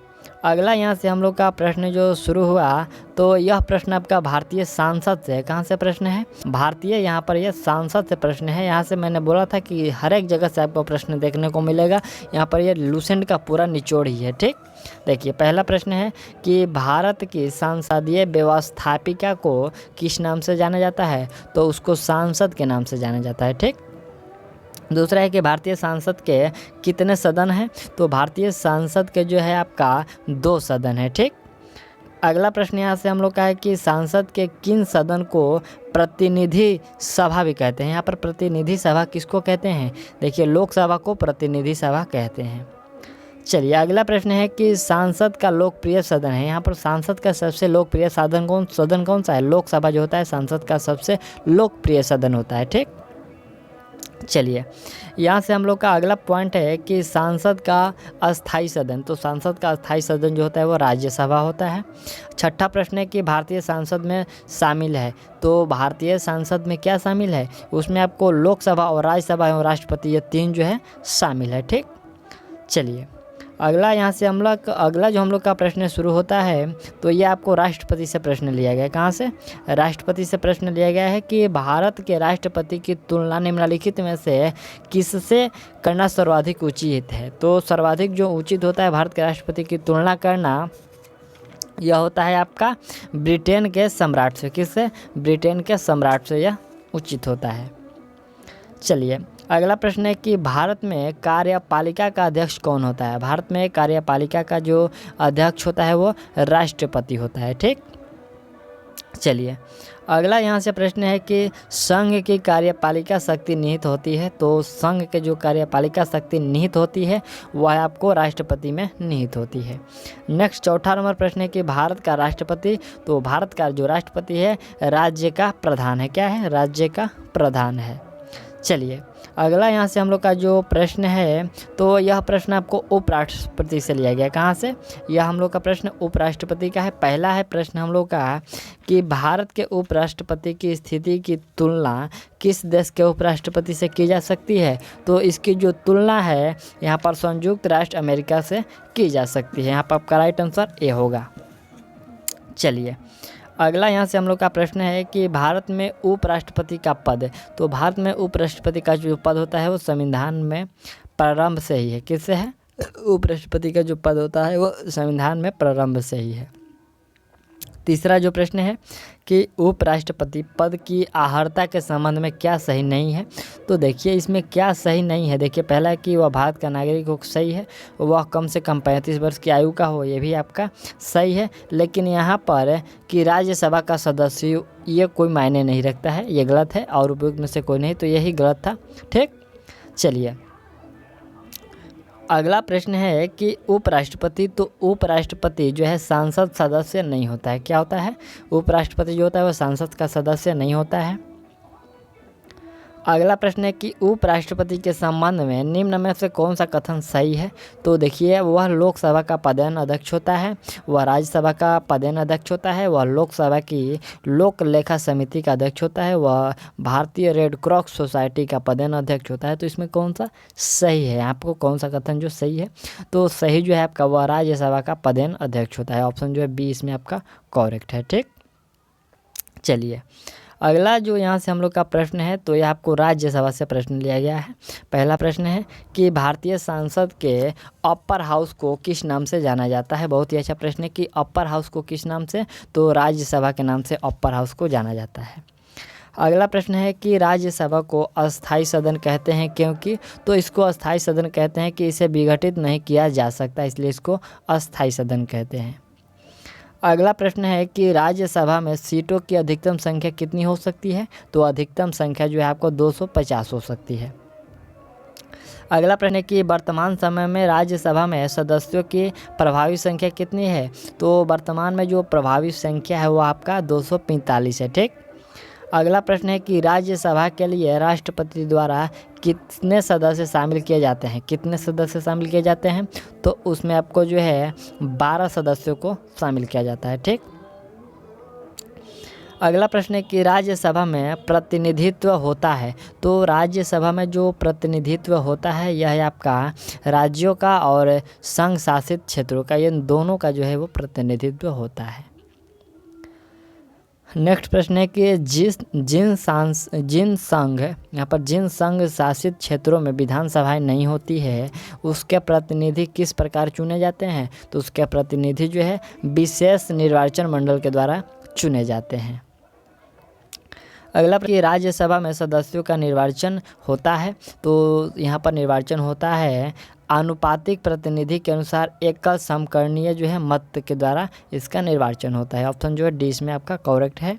अगला यहाँ से हम लोग का प्रश्न जो शुरू हुआ, तो यह प्रश्न आपका भारतीय सांसद से, कहाँ से प्रश्न है? भारतीय यहाँ पर यह सांसद से प्रश्न है। यहाँ से मैंने बोला था कि हर एक जगह से आपको प्रश्न देखने को मिलेगा। यहाँ पर यह लूसेंट का पूरा निचोड़ ही है। ठीक, देखिए पहला प्रश्न है कि भारत की संसदीय व्यवस्थापिका को किस नाम से जाना जाता है? तो उसको सांसद के नाम से जाना जाता है। ठीक, दूसरा है कि भारतीय संसद के कितने सदन हैं? तो भारतीय संसद के जो है आपका 2 सदन है। ठीक, अगला प्रश्न यहाँ से हम लोग का है कि संसद के किन सदन को प्रतिनिधि सभा भी कहते हैं? यहाँ पर प्रतिनिधि सभा किसको कहते हैं? देखिए लोकसभा को प्रतिनिधि सभा कहते हैं। चलिए अगला प्रश्न है कि सांसद का लोकप्रिय सदन है। यहाँ पर सांसद का सबसे लोकप्रिय सदन कौन सा है? लोकसभा जो होता है सांसद का सबसे लोकप्रिय सदन होता है। ठीक, चलिए यहाँ से हम लोग का अगला पॉइंट है कि सांसद का अस्थाई सदन। तो सांसद का अस्थाई सदन जो होता है वो राज्यसभा होता है। छठा प्रश्न है कि भारतीय संसद में शामिल है। तो भारतीय संसद में क्या शामिल है? उसमें आपको लोकसभा और राज्यसभा एवं राष्ट्रपति ये 3 जो है शामिल है। ठीक, चलिए अगला यहाँ से अगला जो हम लोग का प्रश्न शुरू होता है, तो ये आपको राष्ट्रपति से प्रश्न लिया गया है। कहाँ से? राष्ट्रपति से प्रश्न लिया गया है कि भारत के राष्ट्रपति की तुलना निम्नलिखित में से किससे करना सर्वाधिक उचित है? तो सर्वाधिक जो उचित होता है भारत के राष्ट्रपति की तुलना करना, यह होता है आपका ब्रिटेन के सम्राट से। किससे? ब्रिटेन के सम्राट से यह उचित होता है। चलिए अगला प्रश्न है कि भारत में कार्यपालिका का अध्यक्ष कौन होता है? भारत में कार्यपालिका का जो अध्यक्ष होता है वो राष्ट्रपति होता है। ठीक, चलिए अगला यहाँ से प्रश्न है कि संघ की कार्यपालिका शक्ति निहित होती है, तो संघ के जो कार्यपालिका शक्ति निहित होती है वह आपको राष्ट्रपति में निहित होती है। नेक्स्ट चौथा नंबर प्रश्न है कि भारत का राष्ट्रपति, तो भारत का जो राष्ट्रपति है राज्य का प्रधान है। क्या है? राज्य का प्रधान है। चलिए अगला यहाँ से हम लोग का जो प्रश्न है, तो यह प्रश्न आपको उपराष्ट्रपति से लिया गया। कहाँ से? यह हम लोग का प्रश्न उपराष्ट्रपति का है। पहला है प्रश्न हम लोग का कि भारत के उपराष्ट्रपति की स्थिति की तुलना किस देश के उपराष्ट्रपति से की जा सकती है? तो इसकी जो तुलना है यहाँ पर संयुक्त राष्ट्र अमेरिका से की जा सकती है। यहाँ पर आपका राइट आंसर ए होगा। चलिए अगला यहाँ से हम लोग का प्रश्न है कि भारत में उपराष्ट्रपति का पद, तो भारत में उपराष्ट्रपति का जो पद होता है वो संविधान में प्रारंभ से ही है। किससे है? उपराष्ट्रपति का जो पद होता है वो संविधान में प्रारंभ से ही है। तीसरा जो प्रश्न है कि उपराष्ट्रपति पद की अर्हता के संबंध में क्या सही नहीं है? तो देखिए इसमें क्या सही नहीं है। देखिए पहला है कि वह भारत का नागरिक हो, सही है। वह कम से कम 35 वर्ष की आयु का हो, ये भी आपका सही है। लेकिन यहाँ पर कि राज्यसभा का सदस्य, ये कोई मायने नहीं रखता है, ये गलत है और उपयुक्त में से कोई नहीं, तो यही गलत था। ठीक, चलिए अगला प्रश्न है कि उपराष्ट्रपति, तो उपराष्ट्रपति जो है सांसद सदस्य नहीं होता है। क्या होता है? उपराष्ट्रपति जो होता है वह सांसद का सदस्य नहीं होता है। अगला प्रश्न है कि उपराष्ट्रपति के संबंध में निम्न में से कौन सा कथन सही है? तो देखिए वह लोकसभा का पदेन अध्यक्ष होता है, वह राज्यसभा का पदेन अध्यक्ष होता है, वह लोकसभा की लोक लेखा समिति का अध्यक्ष होता है, वह भारतीय रेड क्रॉस सोसाइटी का पदेन अध्यक्ष होता है। तो इसमें कौन सा सही है? आपको कौन सा कथन जो सही है? तो सही जो है आपका वह राज्यसभा का पदेन अध्यक्ष होता है। ऑप्शन जो है बी इसमें आपका करेक्ट है। ठीक, चलिए अगला जो यहाँ से हम लोग का प्रश्न है, तो यह आपको राज्यसभा से प्रश्न लिया गया है। पहला प्रश्न है कि भारतीय संसद के अपर हाउस को किस नाम से जाना जाता है? बहुत ही अच्छा प्रश्न है कि अपर हाउस को किस नाम से? तो राज्यसभा के नाम से अपर हाउस को जाना जाता है। अगला प्रश्न है कि राज्यसभा को अस्थाई सदन कहते हैं क्योंकि? तो इसको अस्थाई सदन कहते हैं कि इसे विघटित नहीं किया जा सकता, इसलिए इसको अस्थाई सदन कहते हैं। अगला प्रश्न है कि राज्यसभा में सीटों की अधिकतम संख्या कितनी हो सकती है? तो अधिकतम संख्या जो है आपको 250 हो सकती है। अगला प्रश्न है कि वर्तमान समय में राज्यसभा में सदस्यों की प्रभावी संख्या कितनी है? तो वर्तमान में जो प्रभावी संख्या है वो आपका 245 है। ठीक, अगला प्रश्न है कि राज्यसभा के लिए राष्ट्रपति द्वारा कितने सदस्य शामिल किए जाते हैं? कितने सदस्य शामिल किए जाते हैं? तो उसमें आपको जो है 12 सदस्यों को शामिल किया जाता है। ठीक, अगला प्रश्न है कि राज्यसभा में प्रतिनिधित्व होता है, तो राज्यसभा में जो प्रतिनिधित्व होता है यह है आपका राज्यों का और संघ शासित क्षेत्रों का, ये दोनों का जो है वो प्रतिनिधित्व होता है। नेक्स्ट प्रश्न है कि जिन संघ यहाँ पर जिन संघ शासित क्षेत्रों में विधानसभाएं नहीं होती है उसके प्रतिनिधि किस प्रकार चुने जाते हैं? तो उसके प्रतिनिधि जो है विशेष निर्वाचन मंडल के द्वारा चुने जाते हैं। अगला कि राज्यसभा में सदस्यों का निर्वाचन होता है, तो यहाँ पर निर्वाचन होता है आनुपातिक प्रतिनिधि के अनुसार एकल समकरणीय जो है मत के द्वारा इसका निर्वाचन होता है। ऑप्शन जो है डी इसमें आपका करेक्ट है।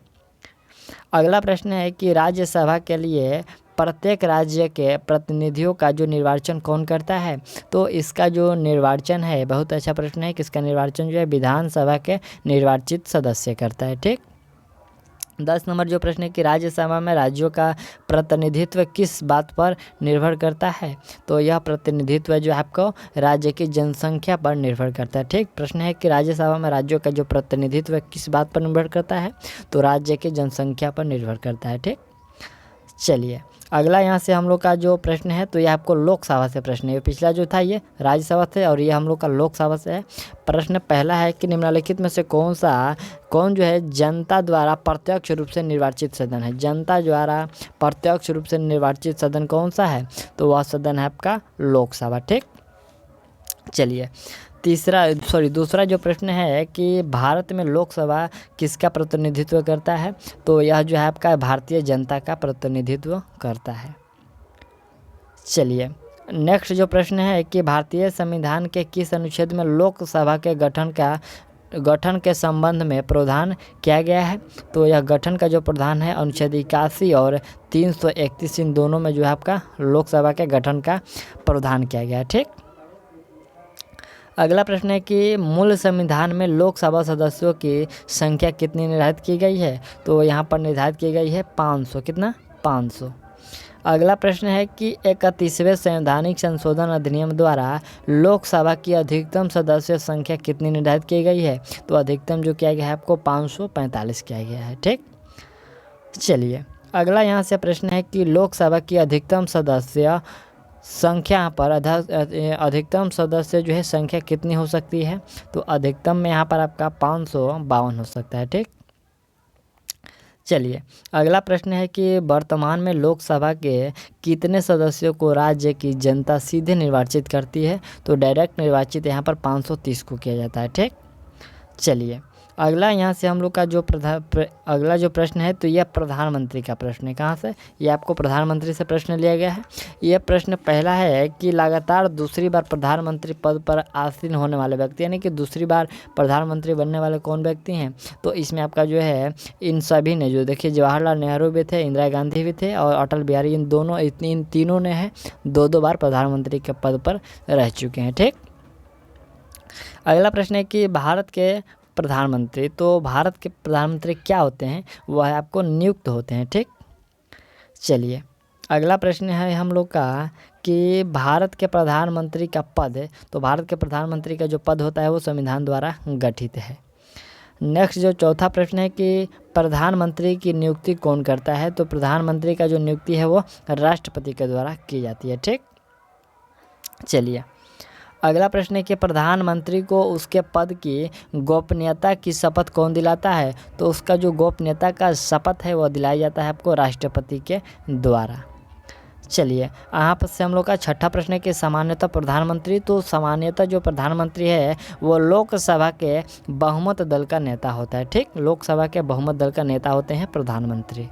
अगला प्रश्न है कि राज्यसभा के लिए प्रत्येक राज्य के प्रतिनिधियों का जो निर्वाचन कौन करता है? तो इसका जो निर्वाचन है, बहुत अच्छा प्रश्न है कि इसका निर्वाचन जो है विधानसभा के निर्वाचित सदस्य करता है। ठीक, 10 नंबर जो प्रश्न है कि राज्यसभा में राज्यों का प्रतिनिधित्व किस बात पर निर्भर करता है? तो यह प्रतिनिधित्व जो आपको राज्य की जनसंख्या पर निर्भर करता है। ठीक, प्रश्न है कि राज्यसभा में राज्यों का जो प्रतिनिधित्व किस बात पर निर्भर करता है? तो राज्य की जनसंख्या पर निर्भर करता है। ठीक, चलिए अगला यहाँ से हम लोग का जो प्रश्न है, तो ये आपको लोकसभा से प्रश्न है। पिछला जो था ये राज्यसभा से और ये हम लोग का लोकसभा से है। प्रश्न पहला है कि निम्नलिखित में से कौन जो है जनता द्वारा प्रत्यक्ष रूप से निर्वाचित सदन है? जनता द्वारा प्रत्यक्ष रूप से निर्वाचित सदन कौन सा है? तो वह सदन है आपका लोकसभा। ठीक, चलिए दूसरा जो प्रश्न है कि भारत में लोकसभा किसका प्रतिनिधित्व करता है? तो यह जो है आपका भारतीय जनता का प्रतिनिधित्व करता है। चलिए नेक्स्ट जो प्रश्न है कि भारतीय संविधान के किस अनुच्छेद में लोकसभा के गठन का गठन के संबंध में प्रावधान किया गया है? तो यह गठन का जो प्रावधान है अनुच्छेद 81 और 331 इन दोनों में जो है आपका लोकसभा के गठन का प्रावधान किया गया है। ठीक। अगला प्रश्न है कि मूल संविधान में लोकसभा सदस्यों की संख्या कितनी निर्धारित की गई है? तो यहाँ पर निर्धारित की गई है 500। कितना? 500। अगला प्रश्न है कि 31वें संवैधानिक संशोधन अधिनियम द्वारा लोकसभा की अधिकतम सदस्य संख्या कितनी निर्धारित की गई है? तो अधिकतम जो किया गया है आपको 545 किया गया है। ठीक। चलिए अगला यहाँ से प्रश्न है कि लोकसभा की अधिकतम सदस्य संख्या पर अधिकतम सदस्य जो है संख्या कितनी हो सकती है? तो अधिकतम में यहाँ पर आपका 552 हो सकता है। ठीक। चलिए अगला प्रश्न है कि वर्तमान में लोकसभा के कितने सदस्यों को राज्य की जनता सीधे निर्वाचित करती है? तो डायरेक्ट निर्वाचित यहाँ पर 530 को किया जाता है। ठीक। चलिए अगला यहाँ से हम लोग का जो अगला जो प्रश्न है तो यह प्रधानमंत्री का प्रश्न है। कहाँ से? ये आपको प्रधानमंत्री से प्रश्न लिया गया है। यह प्रश्न पहला है कि लगातार दूसरी बार प्रधानमंत्री पद पर आसीन होने वाले व्यक्ति, यानी कि दूसरी बार प्रधानमंत्री बनने वाले कौन व्यक्ति हैं? तो इसमें आपका जो है इन सभी ने, जो देखिए जवाहरलाल नेहरू भी थे, इंदिरा गांधी भी थे और अटल बिहारी, इन तीनों ने है 2-2 बार प्रधानमंत्री के पद पर रह चुके हैं। ठीक। अगला प्रश्न है कि भारत के प्रधानमंत्री, तो भारत के प्रधानमंत्री क्या होते हैं? वह आपको नियुक्त होते हैं। ठीक। चलिए अगला प्रश्न है हम लोग का कि भारत के प्रधानमंत्री का पद, तो भारत के प्रधानमंत्री का जो पद होता है वो संविधान द्वारा गठित है। नेक्स्ट जो चौथा प्रश्न है कि प्रधानमंत्री की नियुक्ति कौन करता है? तो प्रधानमंत्री का जो नियुक्ति है वो राष्ट्रपति के द्वारा की जाती है। ठीक। चलिए अगला प्रश्न है कि प्रधानमंत्री को उसके पद की गोपनीयता की शपथ कौन दिलाता है? तो उसका जो गोपनीयता का शपथ है वह दिलाया जाता है आपको राष्ट्रपति के द्वारा। चलिए यहाँ पर से हम लोग का छठा प्रश्न है कि सामान्यतः प्रधानमंत्री, तो सामान्यतः जो प्रधानमंत्री है वो लोकसभा के बहुमत दल का नेता होता है। ठीक। लोकसभा के बहुमत दल का नेता होते हैं प्रधानमंत्री।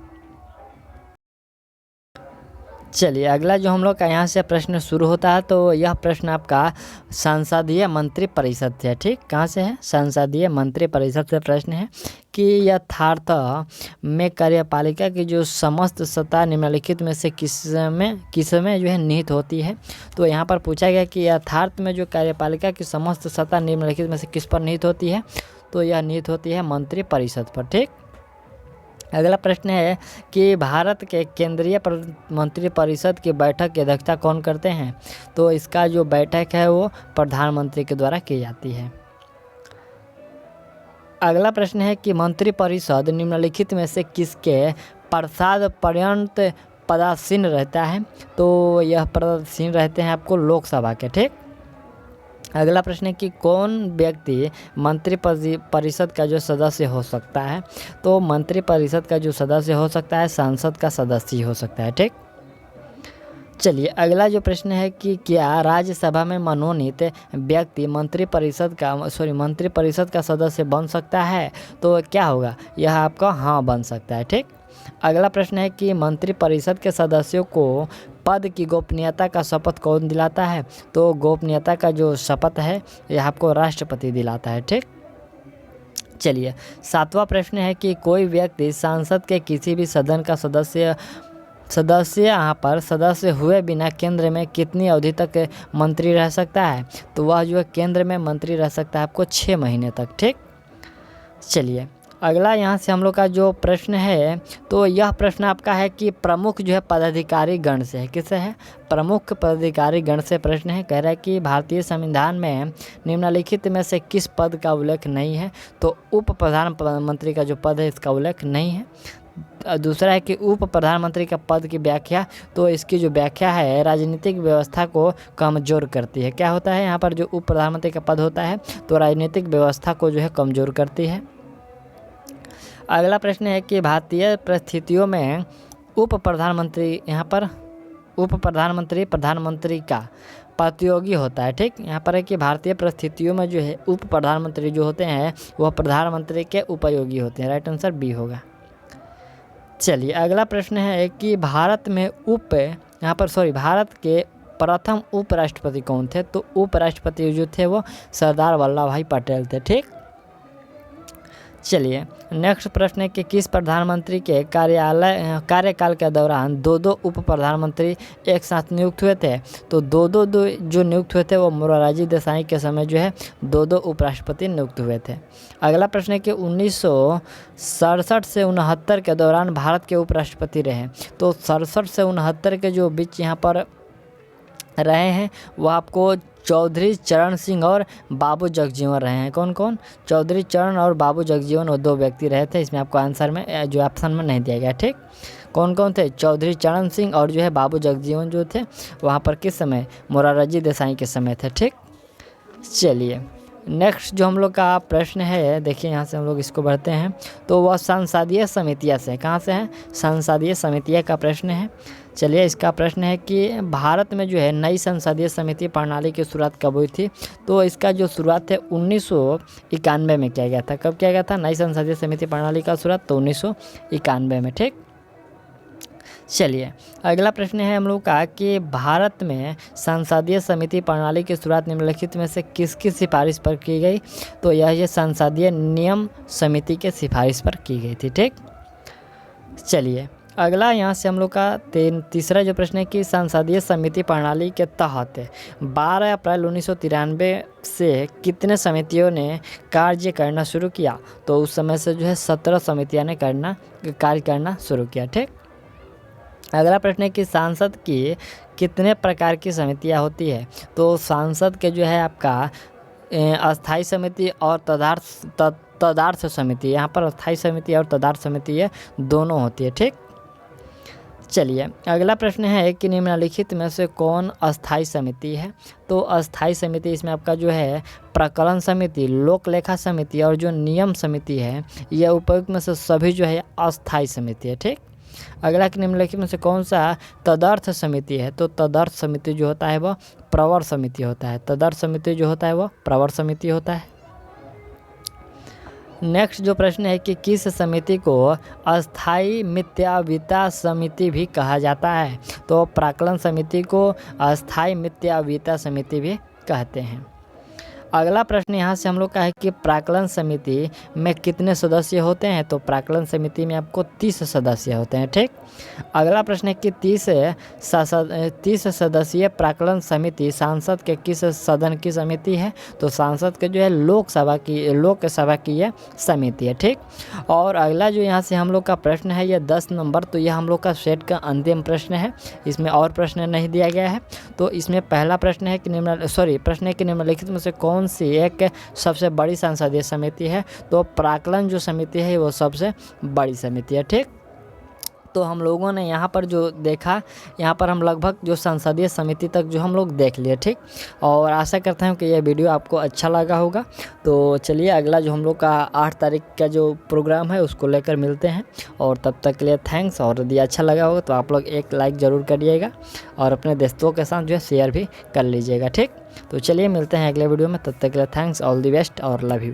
चलिए अगला जो हम लोग का यहाँ से प्रश्न शुरू होता है तो यह प्रश्न आपका संसदीय मंत्री परिषद से है। ठीक। कहाँ से है? संसदीय मंत्री परिषद से प्रश्न है कि यथार्थ में कार्यपालिका की जो समस्त सत्ता निम्नलिखित में से किस में जो है निहित होती है? तो यहाँ पर पूछा गया कि यथार्थ में जो कार्यपालिका की समस्त सत्ता निम्नलिखित में से किस पर निहित होती है? तो यह निहित होती है मंत्री परिषद पर। ठीक। अगला प्रश्न है कि भारत के केंद्रीय मंत्री परिषद की बैठक की अध्यक्षता कौन करते हैं? तो इसका जो बैठक है वो प्रधानमंत्री के द्वारा की जाती है। अगला प्रश्न है कि मंत्री परिषद निम्नलिखित में से किसके प्रसाद पर्यंत पदासीन रहता है? तो यह पदासीन रहते हैं आपको लोकसभा के। ठीक। अगला प्रश्न है कि कौन व्यक्ति मंत्री परिषद का जो सदस्य हो सकता है? तो मंत्री परिषद का जो सदस्य हो सकता है संसद का सदस्य हो सकता है। ठीक। चलिए अगला जो प्रश्न है कि क्या राज्यसभा में मनोनीत व्यक्ति मंत्री परिषद का सदस्य बन सकता है? तो क्या होगा? यह आपका हाँ बन सकता है। ठीक। अगला प्रश्न है कि मंत्री परिषद के सदस्यों को पद की गोपनीयता का शपथ कौन दिलाता है? तो गोपनीयता का जो शपथ है यह आपको राष्ट्रपति दिलाता है। ठीक। चलिए सातवां प्रश्न है कि कोई व्यक्ति संसद के किसी भी सदन का सदस्य यहाँ पर सदस्य हुए बिना केंद्र में कितनी अवधि तक मंत्री रह सकता है? तो वह जो है केंद्र में मंत्री रह सकता है आपको 6 महीने तक। ठीक। चलिए अगला यहाँ से हम लोग का जो प्रश्न है तो यह प्रश्न आपका है कि प्रमुख जो है पदाधिकारी गण से है। किससे है? प्रमुख पदाधिकारी गण से प्रश्न है। कह रहा है कि भारतीय संविधान में निम्नलिखित में से किस पद का उल्लेख नहीं है? तो उप प्रधानमंत्री का जो पद है इसका उल्लेख नहीं है। दूसरा है कि उप प्रधानमंत्री का पद की व्याख्या, तो इसकी जो व्याख्या है राजनीतिक व्यवस्था को कमज़ोर करती है। क्या होता है यहाँ पर? जो उप प्रधानमंत्री का पद होता है तो राजनीतिक व्यवस्था को जो है कमज़ोर करती है। अगला प्रश्न है कि भारतीय परिस्थितियों में उप प्रधानमंत्री, यहाँ पर उप प्रधानमंत्री प्रधानमंत्री का प्रतियोगी होता है। ठीक। यहाँ पर है कि भारतीय परिस्थितियों में जो है उप प्रधानमंत्री जो होते हैं वह प्रधानमंत्री के उपयोगी होते हैं। राइट आंसर बी होगा। चलिए अगला प्रश्न है कि भारत के प्रथम उपराष्ट्रपति कौन थे? तो उपराष्ट्रपति जो थे वो सरदार वल्लभ भाई पटेल थे। ठीक। चलिए नेक्स्ट प्रश्न है कि किस प्रधानमंत्री के कार्यकाल के दौरान दो उप प्रधानमंत्री एक साथ नियुक्त हुए थे। तो दो जो नियुक्त हुए थे वो मोरारजी देसाई के समय जो है दो उपराष्ट्रपति नियुक्त हुए थे। अगला प्रश्न है कि 1967 से 69 के दौरान भारत के उपराष्ट्रपति रहे। तो 67 से 69 के जो बीच यहाँ पर रहे हैं वो आपको चौधरी चरण सिंह और बाबू जगजीवन रहे हैं। कौन कौन? चौधरी चरण और बाबू जगजीवन, वो दो व्यक्ति रहे थे। इसमें आपको आंसर में जो ऑप्शन में नहीं दिया गया। ठीक, कौन कौन थे? चौधरी चरण सिंह और जो है बाबू जगजीवन जो थे वहाँ पर किस समय? मोरारजी देसाई के समय थे। ठीक, चलिए नेक्स्ट जो हम लोग का प्रश्न है, देखिए यहाँ से हम लोग इसको बढ़ते हैं। तो वह संसदीय समितियाँ से, कहाँ से है? संसदीय समितियाँ का प्रश्न है। चलिए इसका प्रश्न है कि भारत में जो है नई संसदीय समिति प्रणाली की शुरुआत कब हुई थी? तो इसका जो शुरुआत है 1991 में किया गया था। कब किया गया था नई संसदीय समिति प्रणाली का शुरुआत? तो 1991 में। ठीक, चलिए अगला प्रश्न है हम लोग का कि भारत में संसदीय समिति प्रणाली की शुरुआत निम्नलिखित में से किसकी सिफारिश पर की गई? तो यह संसदीय नियम समिति के सिफारिश पर की गई थी। ठीक, चलिए अगला यहाँ से हम लोग का तीसरा जो प्रश्न है कि संसदीय समिति प्रणाली के तहत 12 अप्रैल 1993 से कितने समितियों ने कार्य करना शुरू किया? तो उस समय से जो है 17 समितियों ने कार्य करना शुरू किया। ठीक, अगला प्रश्न है कि सांसद की कितने प्रकार की समितियां होती है? तो सांसद के जो है आपका अस्थाई समिति और तदार्थ समिति, यहाँ पर अस्थाई समिति और तदार्थ समिति है दोनों होती है। ठीक, चलिए अगला प्रश्न है कि निम्नलिखित में से कौन अस्थाई समिति है? तो अस्थाई समिति इसमें आपका जो है प्रकलन समिति, लोक लेखा समिति और जो नियम समिति है यह उपयुक्त में से सभी जो है अस्थाई समिति है। ठीक, अगला कि निम्नलिखित में से कौन सा तदर्थ समिति है? तो तदर्थ समिति जो होता है वह प्रवर समिति होता है। तदर्थ समिति जो होता है वह प्रवर समिति होता है। नेक्स्ट जो प्रश्न है कि किस समिति को अस्थाई मिथ्याविता समिति भी कहा जाता है? तो प्राक्कलन समिति को अस्थाई मिथ्याविता समिति भी कहते हैं। अगला प्रश्न यहाँ से हम लोग का है कि प्राक्कलन समिति में कितने सदस्य होते हैं? तो प्राक्कलन समिति में आपको 30 सदस्य होते हैं। ठीक, अगला प्रश्न है कि 30 सदस्यीय प्राक्कलन समिति सांसद के किस सदन की समिति है? तो सांसद के जो है लोकसभा की यह समिति है। ठीक, और अगला जो यहाँ से हम लोग का प्रश्न है यह 10 नंबर, तो यह हम लोग का सेट का अंतिम प्रश्न है। इसमें और प्रश्न नहीं दिया गया है। तो इसमें पहला प्रश्न है कि निम्नलिखित में से कौन सी एक सबसे बड़ी संसदीय समिति है? तो प्राक्कलन जो समिति है वो सबसे बड़ी समिति है। ठीक, तो हम लोगों ने यहाँ पर जो देखा, यहाँ पर हम लगभग जो संसदीय समिति तक जो हम लोग देख लिए। ठीक, और आशा करता हूँ कि यह वीडियो आपको अच्छा लगा होगा। तो चलिए अगला जो हम लोग का 8 तारीख का जो प्रोग्राम है उसको लेकर मिलते हैं, और तब तक के लिए थैंक्स। और यदि अच्छा लगा होगा तो आप लोग एक लाइक ज़रूर करिएगा और अपने दोस्तों के साथ जो है शेयर भी कर लीजिएगा। ठीक, तो चलिए मिलते हैं अगले वीडियो में, तब तक के लिए थैंक्स, ऑल द बेस्ट और लव यू।